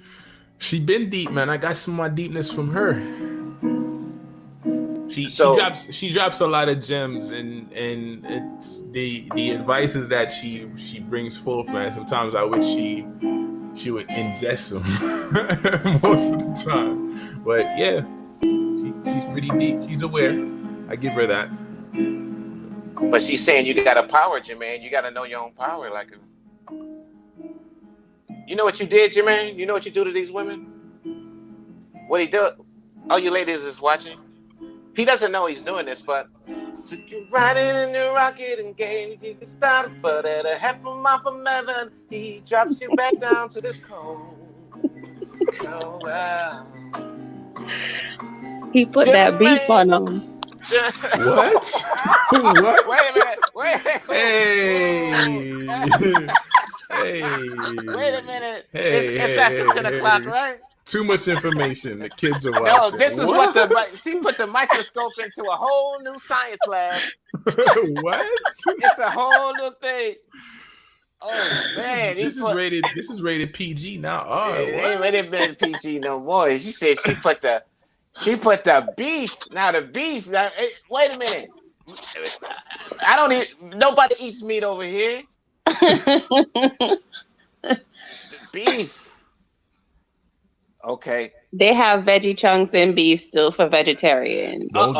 She been deep, man. I got some more deepness from her. So She drops a lot of gems, and it's the advices that she brings forth, man. Sometimes I wish she would ingest them most of the time. But yeah, she's pretty deep. She's aware. I give her that. but she's saying you got a power, Jermaine. You got to know your own power. Like, you know what you did, Jermaine? You know what you do to these women? What he do? All you ladies is watching. He doesn't know he's doing this, but took you riding in your rocket and gave you the start, but at a half a mile from heaven, he drops you back down to this cold world. He put that beef on him. What? What? Wait a minute. Wait. Hey. Hey. Wait a minute. Hey, It's hey, after hey, 10 o'clock, hey. right? Too much information. The kids are No, watching. this is what she put the microscope into a whole new science lab. What? It's a whole new thing. Oh man, This is rated PG now. Oh, it what? ain't rated PG no more. She said she put the beef. Now the beef. Now, wait a minute. I don't even. Nobody eats meat over here. The beef. Okay. They have veggie chunks and beef still for vegetarians. Don't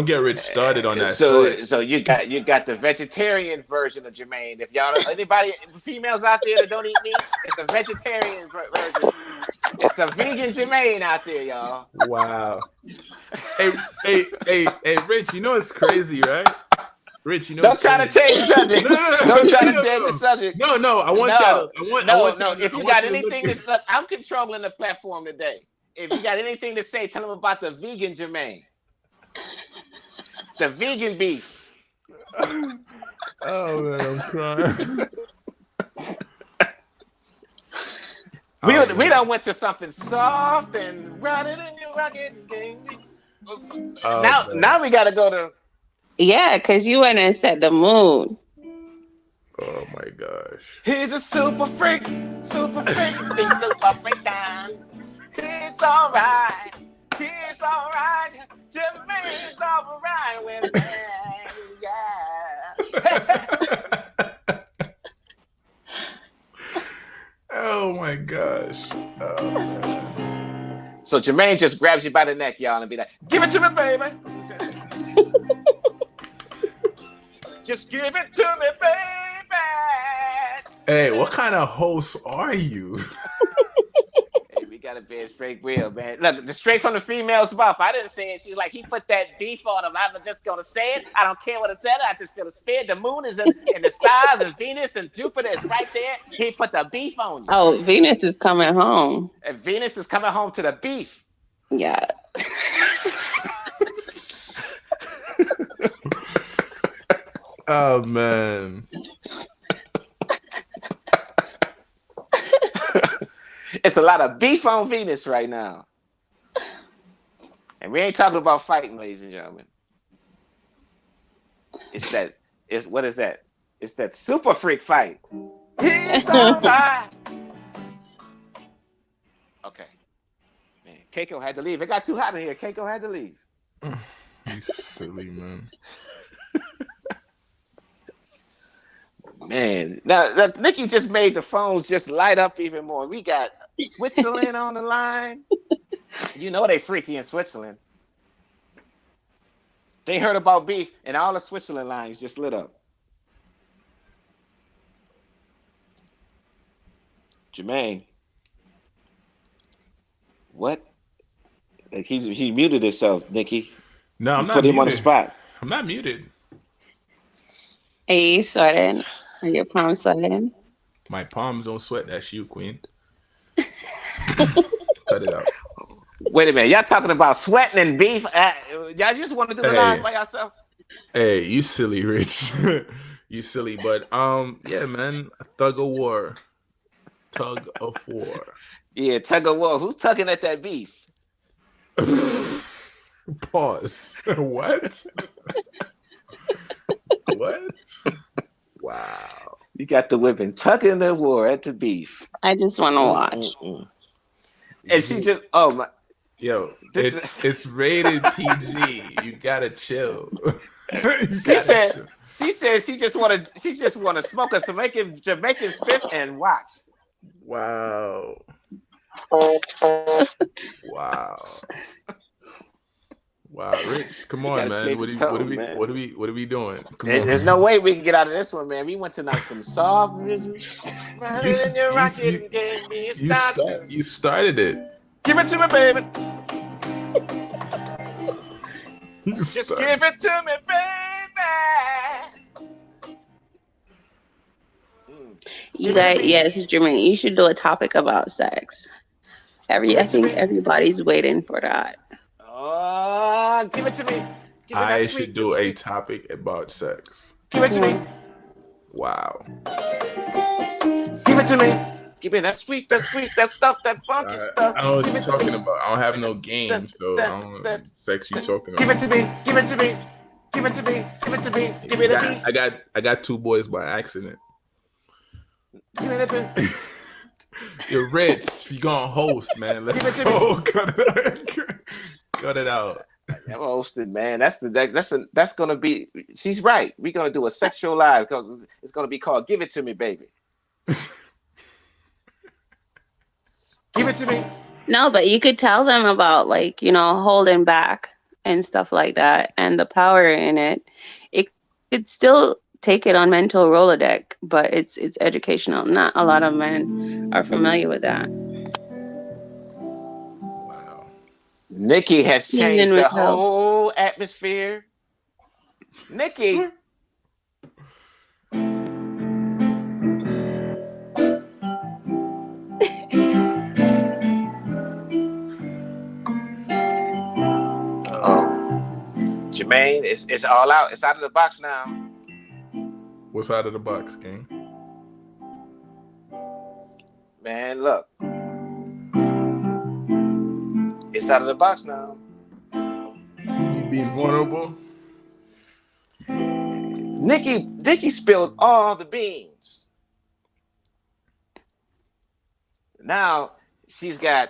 get rich started on that soy. So you got the vegetarian version of Jermaine. If y'all anybody females out there that don't eat meat, it's a vegetarian version. It's the vegan Jermaine out there, y'all. Wow. Hey, Rich, you know it's crazy, right? Rich, you know Don't try to change the subject. Don't try to change the subject. No, I want y'all to. If you got anything to say, I'm controlling the platform today. If you got anything to say, tell them about the vegan Jermaine. The vegan beef. Oh man, I'm crying. We done went to something soft and running in your rocket. Now we gotta go to. Yeah, because you went and set the mood. Oh my gosh. He's a super freak. He's super freak down. He's alright. Jermaine's alright with me. Yeah. Oh my gosh. Oh man. So Jermaine just grabs you by the neck, y'all, and be like, "Give it to me, baby. Just give it to me, baby." Hey, what kind of host are you? Hey, we gotta be straight real, man. Look, the straight from the female's mouth. I didn't say it. She's like, he put that beef on him. I'm just gonna say it. I don't care what it said. I just feel spirit. The moon is in the stars, and Venus and Jupiter is right there. He put the beef on you. Oh, Venus is coming home. And Venus is coming home to the beef. Yeah. Oh man. It's a lot of beef on Venus right now. And we ain't talking about fighting, ladies and gentlemen. What is that? It's that super freak fight. He's alright. Okay. Man, Keiko had to leave. It got too hot in here. Keiko had to leave. You silly man. Man, now Nikki just made the phones just light up even more. We got Switzerland on the line. You know they freaky in Switzerland. They heard about beef, and all the Switzerland lines just lit up. Jermaine, what? Like he muted himself, Nikki. No, I'm not put him muted. On the spot. I'm not muted. Are you sweating? Are your palms sweating? My palms don't sweat. That's you, Queen. Cut it out. Wait a minute. Y'all talking about sweating and beef? Y'all just want to do the line by yourself? Hey, you silly, Rich. You silly, but yeah, man. Thug of War. Tug of War. Yeah, tug of war. Who's tugging at that beef? Pause. What? What? Wow. You got the women tugging the war at the beef. I just want to watch. Mm-mm-mm. And she just, oh my, Yo, this is. it's rated PG. You gotta chill. You She gotta said, chill. she just wanna smoke a Jamaican spiff and watch. Wow. Wow. Wow, Rich, come You on, gotta man. change the tone, man. What are we doing? Come There's on. no way we can get out of this one, man. We went tonight some soft music. You Riding in your rocket and gave me a start to you started it. give it to me, baby. You Just started. give it to me, baby. You guys, yes, Jermaine, you should do a topic about sex. I think everybody's waiting for that. Oh, give it to me. Give me that I sweet, should do a sweet. topic about sex. Give it to me. Wow. Give it to me. Give me that sweet, that stuff, that funky stuff. I don't know what Give you're it to talking me. about. I don't have no game, so I don't know what sex you talking Give it about. to me. Give it to me. Give it to me. Give it to me. Give me the beat. I got two boys by accident. Give me the beat. You're Rich. You gonna host, man. Let's Give it to go. Cut it out. I'm hosted, man. That's gonna be. She's right. We're gonna do a sexual live because it's gonna be called "Give It to Me, Baby." Give it to me. No, but you could tell them about, like, holding back and stuff like that and the power in it. It could still take it on mental Rolodeck, but it's educational. Not a lot of men are familiar with that. Wow. Nikki has changed Evening the with help. whole atmosphere. Nikki. Jermaine, it's all out. It's out of the box now. What's out of the box, King? Man, look. It's out of the box now. You being vulnerable? Nikki spilled all the beans. Now she's got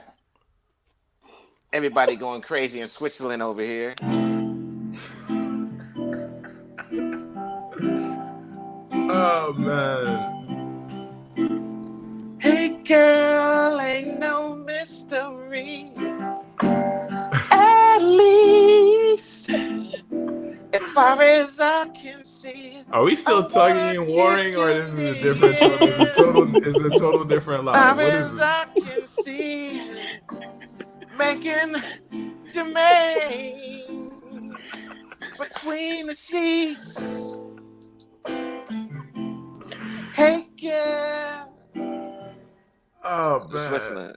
everybody going crazy in Switzerland over here. Oh man. Hey girl, ain't no mystery. At least as far as I can see. Are we still tugging and warring, or this is a different total? It's a total different live. What is As I can see, making Jermaine between the sheets. Hey girl. Oh man.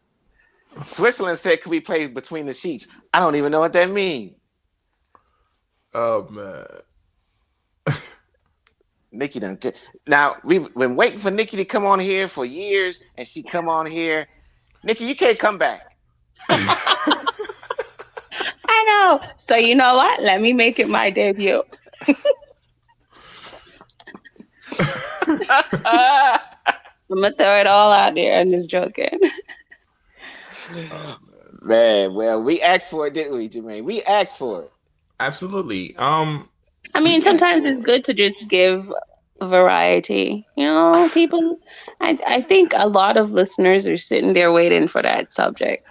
Switzerland said, "Could we play between the sheets?" I don't even know what that means. Oh man. Nikki done. Now we've been waiting for Nikki to come on here for years, and she come on here. Nikki, you can't come back. I know. So you know what? Let me make it my debut. I'm gonna throw it all out there. I'm just joking. Oh, Man, well, we asked for it, didn't we, Jermaine? We asked for it. absolutely. I mean, sometimes it's good to just give variety. People. I think a lot of listeners are sitting there waiting for that subject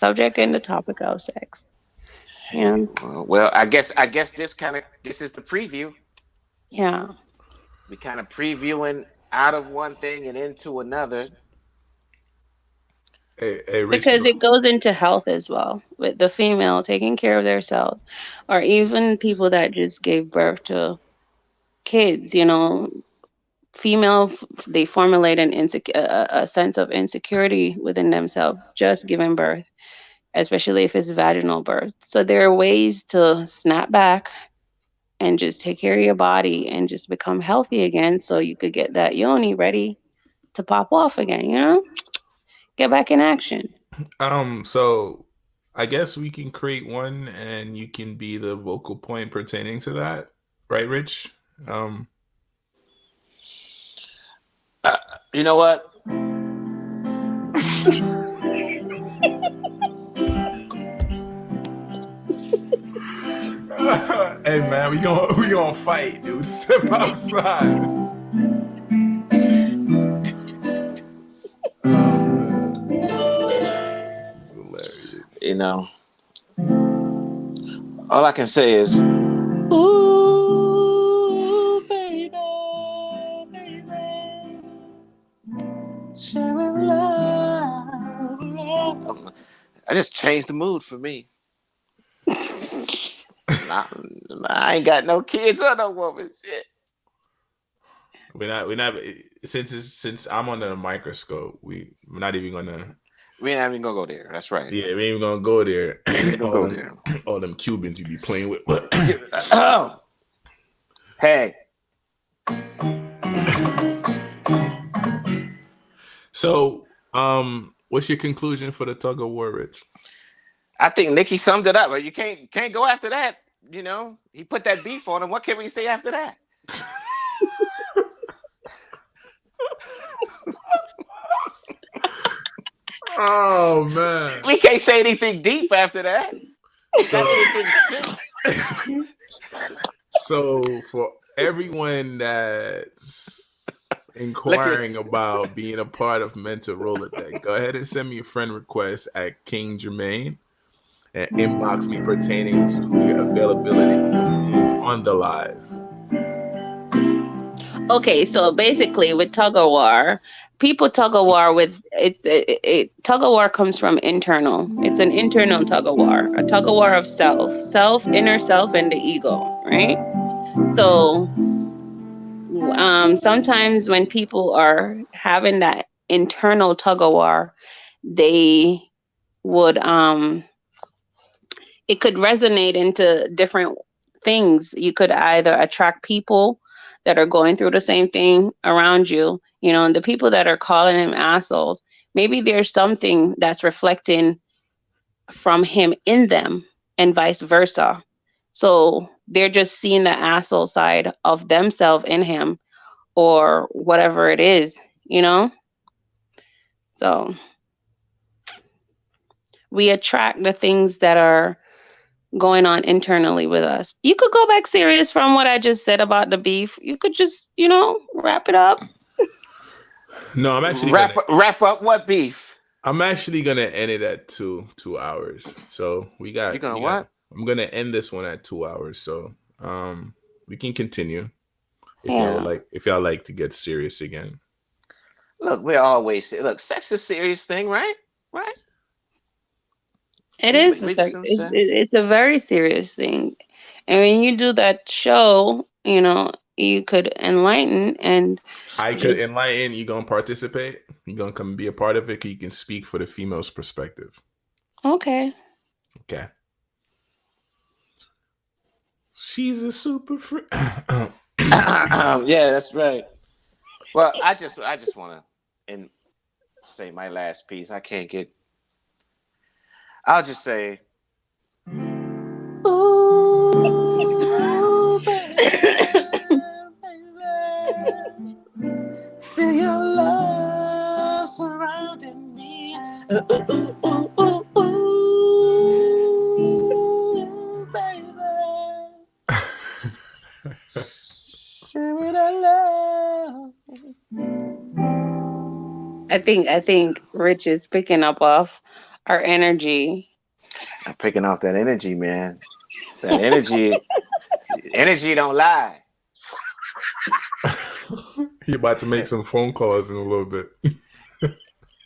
and the topic of sex. Well, I guess this is the preview. Yeah. We kind of previewing out of one thing and into another. Hey, Rachel. Because it goes into health as well, with the female taking care of themselves, or even people that just gave birth to kids. Female, they formulate a sense of insecurity within themselves just giving birth, especially if it's vaginal birth. So there are ways to snap back and just take care of your body and just become healthy again so you could get that yoni ready to pop off again, you know? Get back in action. So I guess we can create one, and you can be the vocal point pertaining to that, right, Rich? Um, You know what? hey man, we gonna fight, dude. Step outside. Oh man, this is hilarious. You know, all I can say is, ooh, baby, baby, sharing love. I just changed the mood for me. Nah, I ain't got no kids or no woman. Shit. We're not since I'm under a microscope, we're not even gonna. We ain't even gonna go there. That's right. Yeah, we ain't even gonna go there. Don't go there. All them Cubans you be playing with. But hey. So, what's your conclusion for the Tug of War, Rich? I think Nikki summed it up. But you can't go after that. You know, he put that beef on him. What can we say after that? Oh man, we can't say anything deep after that. So for everyone that's inquiring about being a part of MEN-talRollaDeK, go ahead and send me a friend request at King Jermaine and inbox me pertaining to your availability on the live. Okay, so basically with tug of war, people tug of war with tug of war comes from internal. It's an internal tug of war, a tug of war of self, inner self, and the ego, right? So sometimes when people are having that internal tug of war, they would it could resonate into different things. You could either attract people that are going through the same thing around you, you know, and the people that are calling him assholes, maybe there's something that's reflecting from him in them and vice versa. So they're just seeing the asshole side of themselves in him or whatever it is, you know? So we attract the things that are going on internally with us. You could go back serious from what I just said about the beef. You could just, you know, wrap it up. No, I'm actually wrap up what beef? I'm actually gonna end it at 2 hours. So we got. You gonna what? I'm gonna end this one at 2 hours. So we can continue if y'all like to get serious again. Look, we're always sex is a serious thing, right? Right. It is. It's a very serious thing. And when you do that show, you know, you could enlighten and could enlighten. You gonna participate? You gonna come be a part of it? You can speak for the female's perspective. Okay. Okay. She's a super freak. Yeah, that's right. Well, I just want to say my last piece. I can't get. I'll just say, ooh, baby, feel your love surrounding me. Ooh, baby, share me that love. I think Rich is picking up off our energy. I'm picking off that energy, man. That energy don't lie. He about to make some phone calls in a little bit.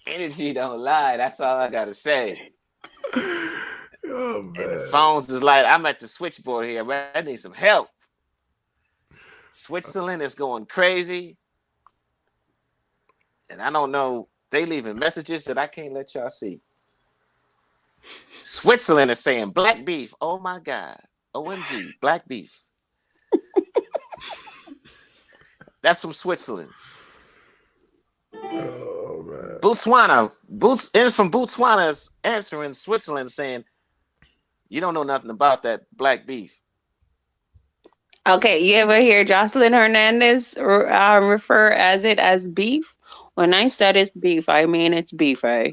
Energy don't lie. That's all I gotta say. Oh, man. And the phones is like, I'm at the switchboard here. I need some help. Switzerland is going crazy. And I don't know. They leaving messages that I can't let y'all see. Switzerland is saying black beef. Oh my God. OMG, black beef. That's from Switzerland. Oh man. Botswana. From Botswana's answering Switzerland saying, you don't know nothing about that black beef. Okay, you ever hear Jocelyn Hernandez refer as beef? When I said it's beef, I mean it's beef, eh?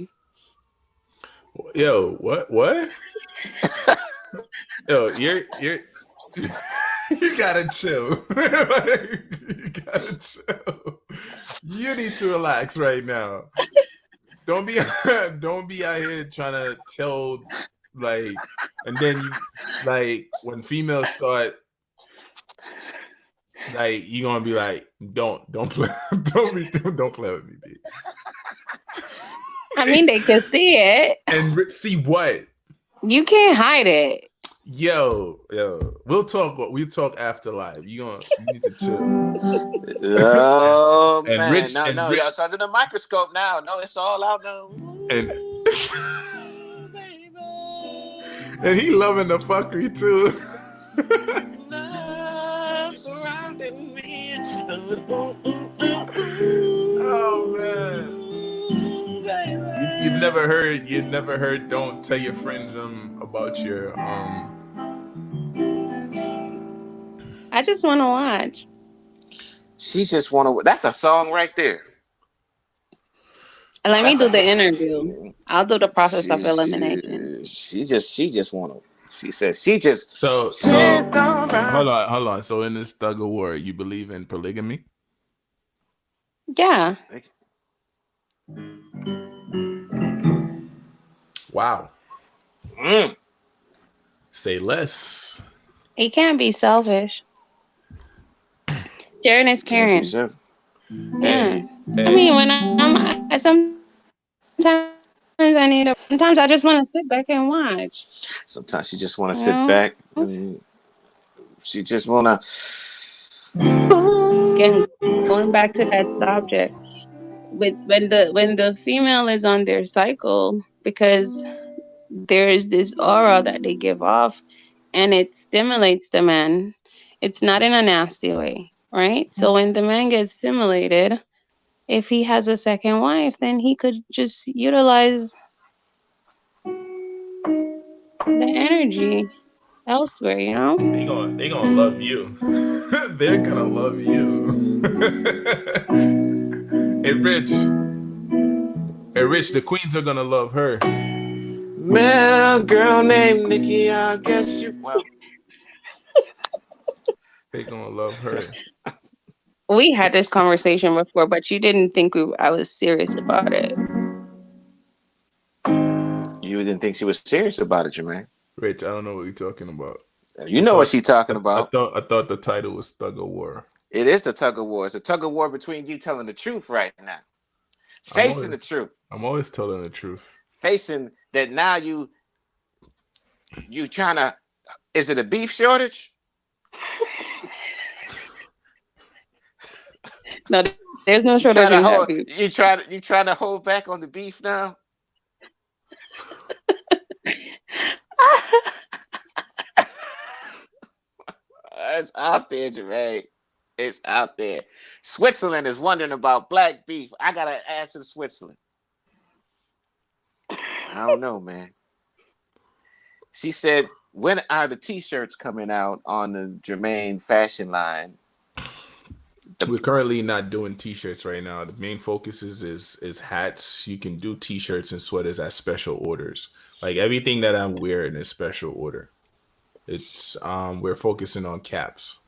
Yo, what? Yo, you're you gotta chill. You gotta chill. You need to relax right now. Don't be out here trying to tell and then you when females start you gonna be like, don't play don't play with me, B. I mean, they can see it. And see what? You can't hide it. Yo, we'll talk after live. You need to chill. Oh And man, Rich, no, Rich, it's under the microscope now. No, it's all out now. and and he loving the fuckery too. Surrounding me. Oh man. You've never heard don't tell your friends about your I just want to watch. She just want to. That's a song right there. Let me do the interview. I'll do the process of elimination. She just want to. She says she just. So hold on. So in this Tug of War, you believe in polygamy? Yeah. Wow. Say less. He can't be selfish. Sharing is caring. Yeah. Hey. I mean, when sometimes I just want to sit back and watch. Sometimes she just want to sit back. She just want to. Again, going back to that subject, when the female is on their cycle, because there is this aura that they give off, and it stimulates the man. It's not in a nasty way, right? So when the man gets stimulated, if he has a second wife, then he could just utilize the energy elsewhere, you know? They gonna love you. They're gonna love you. Hey Rich, the queens are gonna love her. Man, girl named Nikki, I guess you. Well, they gonna love her. We had this conversation before, but you didn't think I was serious about it. You didn't think she was serious about it, Jermaine? Rich, I don't know what you're talking about. You know what she's talking about. I thought the title was Tug of War. It is the Tug of War. It's a tug of war between you telling the truth right now. Facing the truth. I'm always telling the truth. Facing that now you trying to. Is it a beef shortage? No, there's no shortage in that beef. You trying to hold back on the beef now? It's out there, Jermaine. It's out there. Switzerland is wondering about black beef. I gotta answer Switzerland. I don't know, man. She said, when are the t-shirts coming out on the Jermaine fashion line? We're currently not doing t-shirts right now. The main focus is hats. You can do t-shirts and sweaters as special orders. Like everything that I'm wearing is special order. It's we're focusing on caps.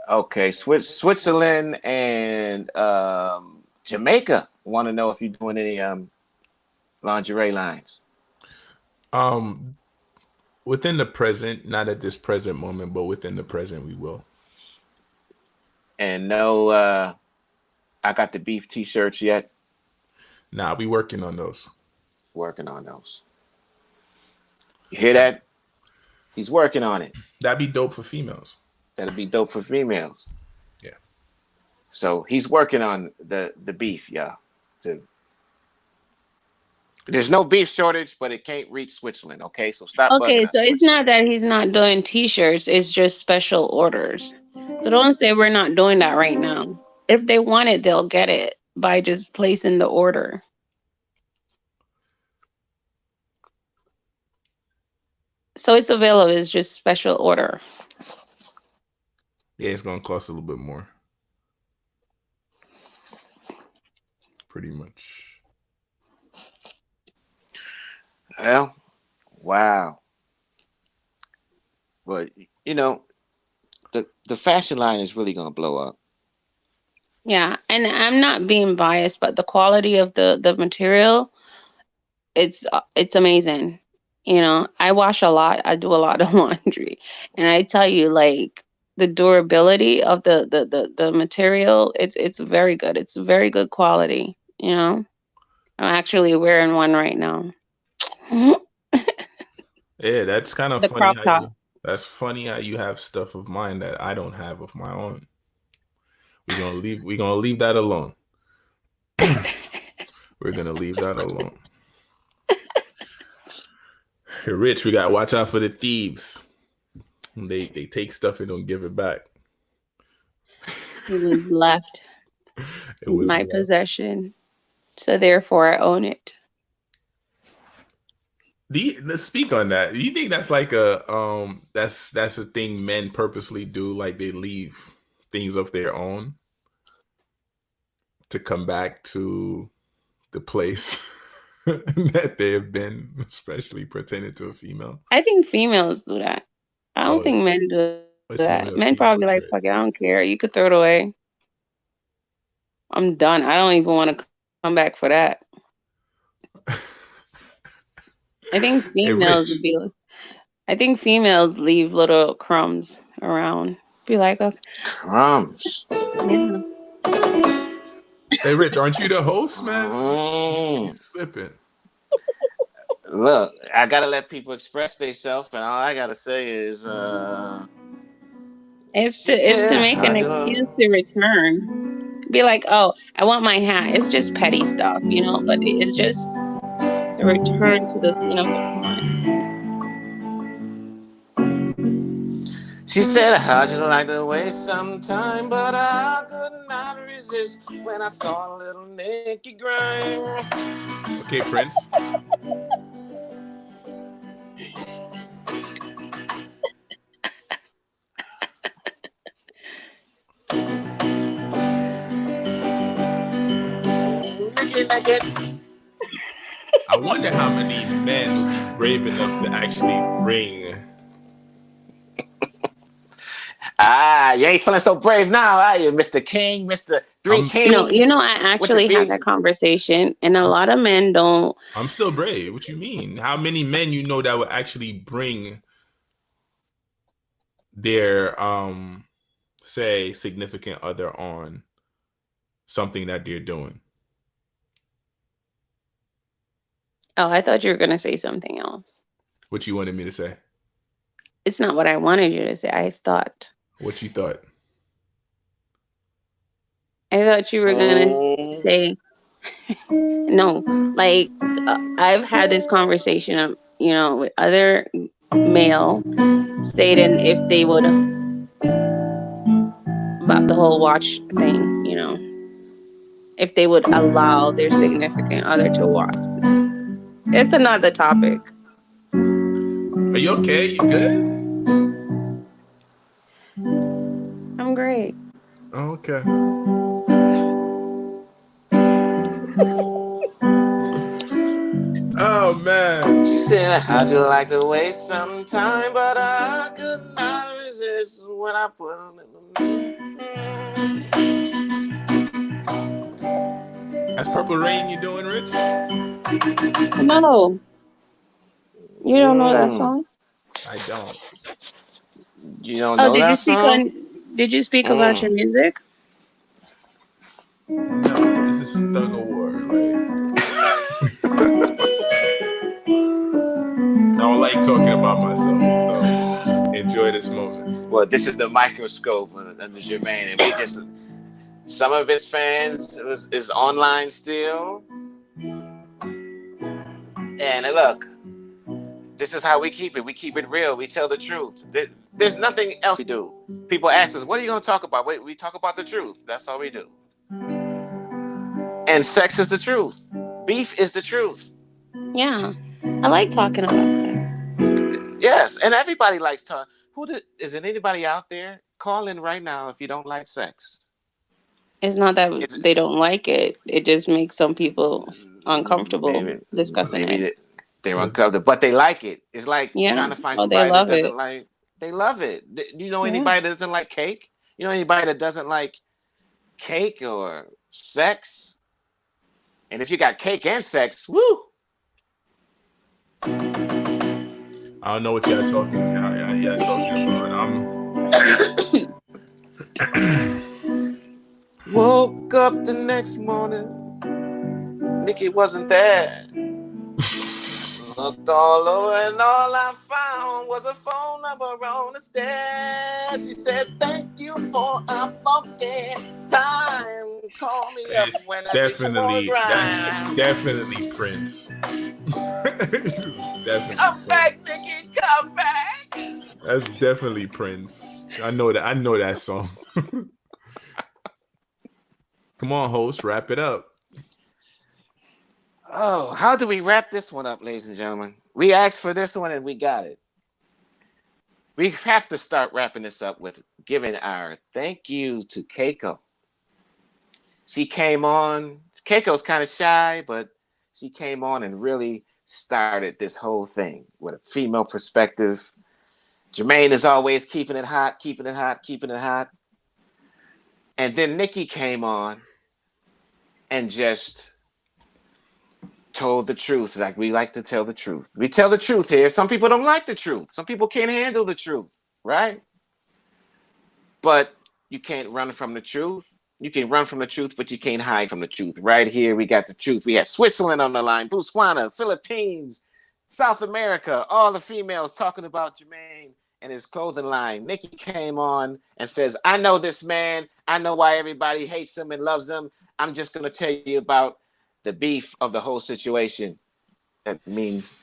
Okay, Switzerland and Jamaica want to know if you're doing any lingerie lines. Within the present, not at this present moment, but within the present, we will. And no, I got the beef t-shirts yet. Nah, we working on those. Working on those. You hear that? He's working on it. That'd be dope for females. That'd be dope for females. Yeah. So he's working on the beef, y'all. There's no beef shortage, but it can't reach Switzerland. Okay, so stop. Okay, so it's not that he's not doing t-shirts; it's just special orders. So don't say we're not doing that right now. If they want it, they'll get it by just placing the order. So it's available. It's just special order. Yeah, it's gonna cost a little bit more. Pretty much. Well, wow. But you know, the fashion line is really gonna blow up. Yeah, and I'm not being biased, but the quality of the material, it's amazing. You know, I wash a lot. I do a lot of laundry, and I tell you, like the durability of the material, it's very good. It's very good quality. You know, I'm actually wearing one right now. Yeah, that's kind of The funny crop how top. you. That's funny how you have stuff of mine that I don't have of my own. We're gonna leave that alone. We're gonna leave that alone. Rich, we gotta watch out for the thieves. They take stuff and don't give it back. It was left It in was my left. possession, so therefore I own it. Let's speak on that. Do you think that's like that's a thing men purposely do, like they leave things of their own to come back to the place that they have been, especially pertaining to a female? I think females do that. I don't Oh, think men do that. it's Men only a probably like, female fuck it, I trait. don't care. You could throw it away. I'm done. I don't even want to come back for that. I think Hey, females would Rich. be. I think females leave little crumbs around. Be like, okay, Crumbs. yeah. Hey, Rich, aren't you the host, man? You Mm. slipping. Look, I gotta let people express themselves, and all I gotta say is, she It's said, to make an "How'd you excuse love?" to return. Be like, oh, I want my hat. It's just petty stuff, you know, but it's just to return to the scene of the crime. She said, "How'd you like to waste some time?" But I could not resist when I saw a little Nicky grind. Okay, Prince. Nicky, Nicky. I wonder how many men would be brave enough to actually bring. Ah, you ain't feeling so brave now, are you, Mr. King, Mr. Three I'm No, you know, Kings I with the actually had that big. conversation, and a I'm lot of men don't. I'm still brave. What you mean? How many men you know that would actually bring their say significant other on something that they're doing? Oh, I thought you were going to say something else. What you wanted me to say? It's not what I wanted you to say. What you thought? I thought you were going to Mm. say, no, like, I've had this conversation, you know, with other male stating if they would, about the whole watch thing, you know, if they would allow their significant other to watch. It's another topic. Are you okay? You good? I'm great. Oh, okay. Oh man. She said, "How'd you like to waste some time?" But I could not resist when I put a little. That's Purple Rain you doing, Rich? No, you don't know that Mm. song? I don't. You don't Oh, know that song? did you speak about your Mm. music? No, this is Thug of War. Like I don't like talking about myself, so enjoy this moment. Well, this is the microscope under Jermaine, and we just some of his fans is online still. And look, this is how we keep it. We keep it real. We tell the truth. There's nothing else we do. People ask us, what are you going to talk about? Wait, we talk about the truth. That's all we do. And sex is the truth. Beef is the truth. Yeah. I like talking about sex. Yes, and everybody likes talk. Is there anybody out there? Call in right now if you don't like sex. It's not that Is it, they don't like it. It just makes some people uncomfortable maybe discussing it. maybe they're Because uncovered, but they like it. It's like Yeah. trying to find Oh, they somebody that love doesn't it. like. They love it. Do you know Yeah. anybody that doesn't like cake? You know anybody that doesn't like cake or sex? And if you got cake and sex, woo! I don't know what y'all talking about. Woke up the next morning, Nikki wasn't there. Looked all over and all I found was a phone number on the stairs. She said, "Thank you for a funky time. Call me up It's whenever you want to that's grind." definitely Prince. Definitely Come Prince. back, Nikki, come back. That's definitely Prince. I know that. I know that song. Come on, host, wrap it up. Oh, how do we wrap this one up, ladies and gentlemen? We asked for this one and we got it. We have to start wrapping this up with giving our thank you to Keiko. She came on. Keiko's kind of shy, but she came on and really started this whole thing with a female perspective. Jermaine is always keeping it hot, keeping it hot, keeping it hot. And then Nikki came on and just told the truth, like we like to tell the truth. We tell the truth here. Some people don't like the truth. Some people can't handle the truth, right? But you can't run from the truth. You can run from the truth, but you can't hide from the truth. Right here, we got the truth. We had Switzerland on the line, Botswana, Philippines, South America, all the females talking about Jermaine and his clothing line. Nikki came on and says, "I know this man. I know why everybody hates him and loves him. I'm just going to tell you about the beef of the whole situation." That means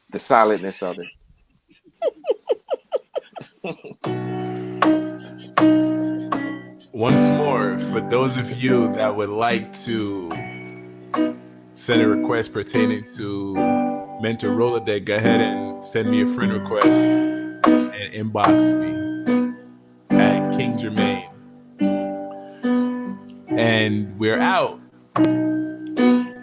the solidness of it. Once more, for those of you that would like to send a request pertaining to MEN-talRollaDeK, go ahead and send me a friend request and inbox me at King Jermaine. And we're out.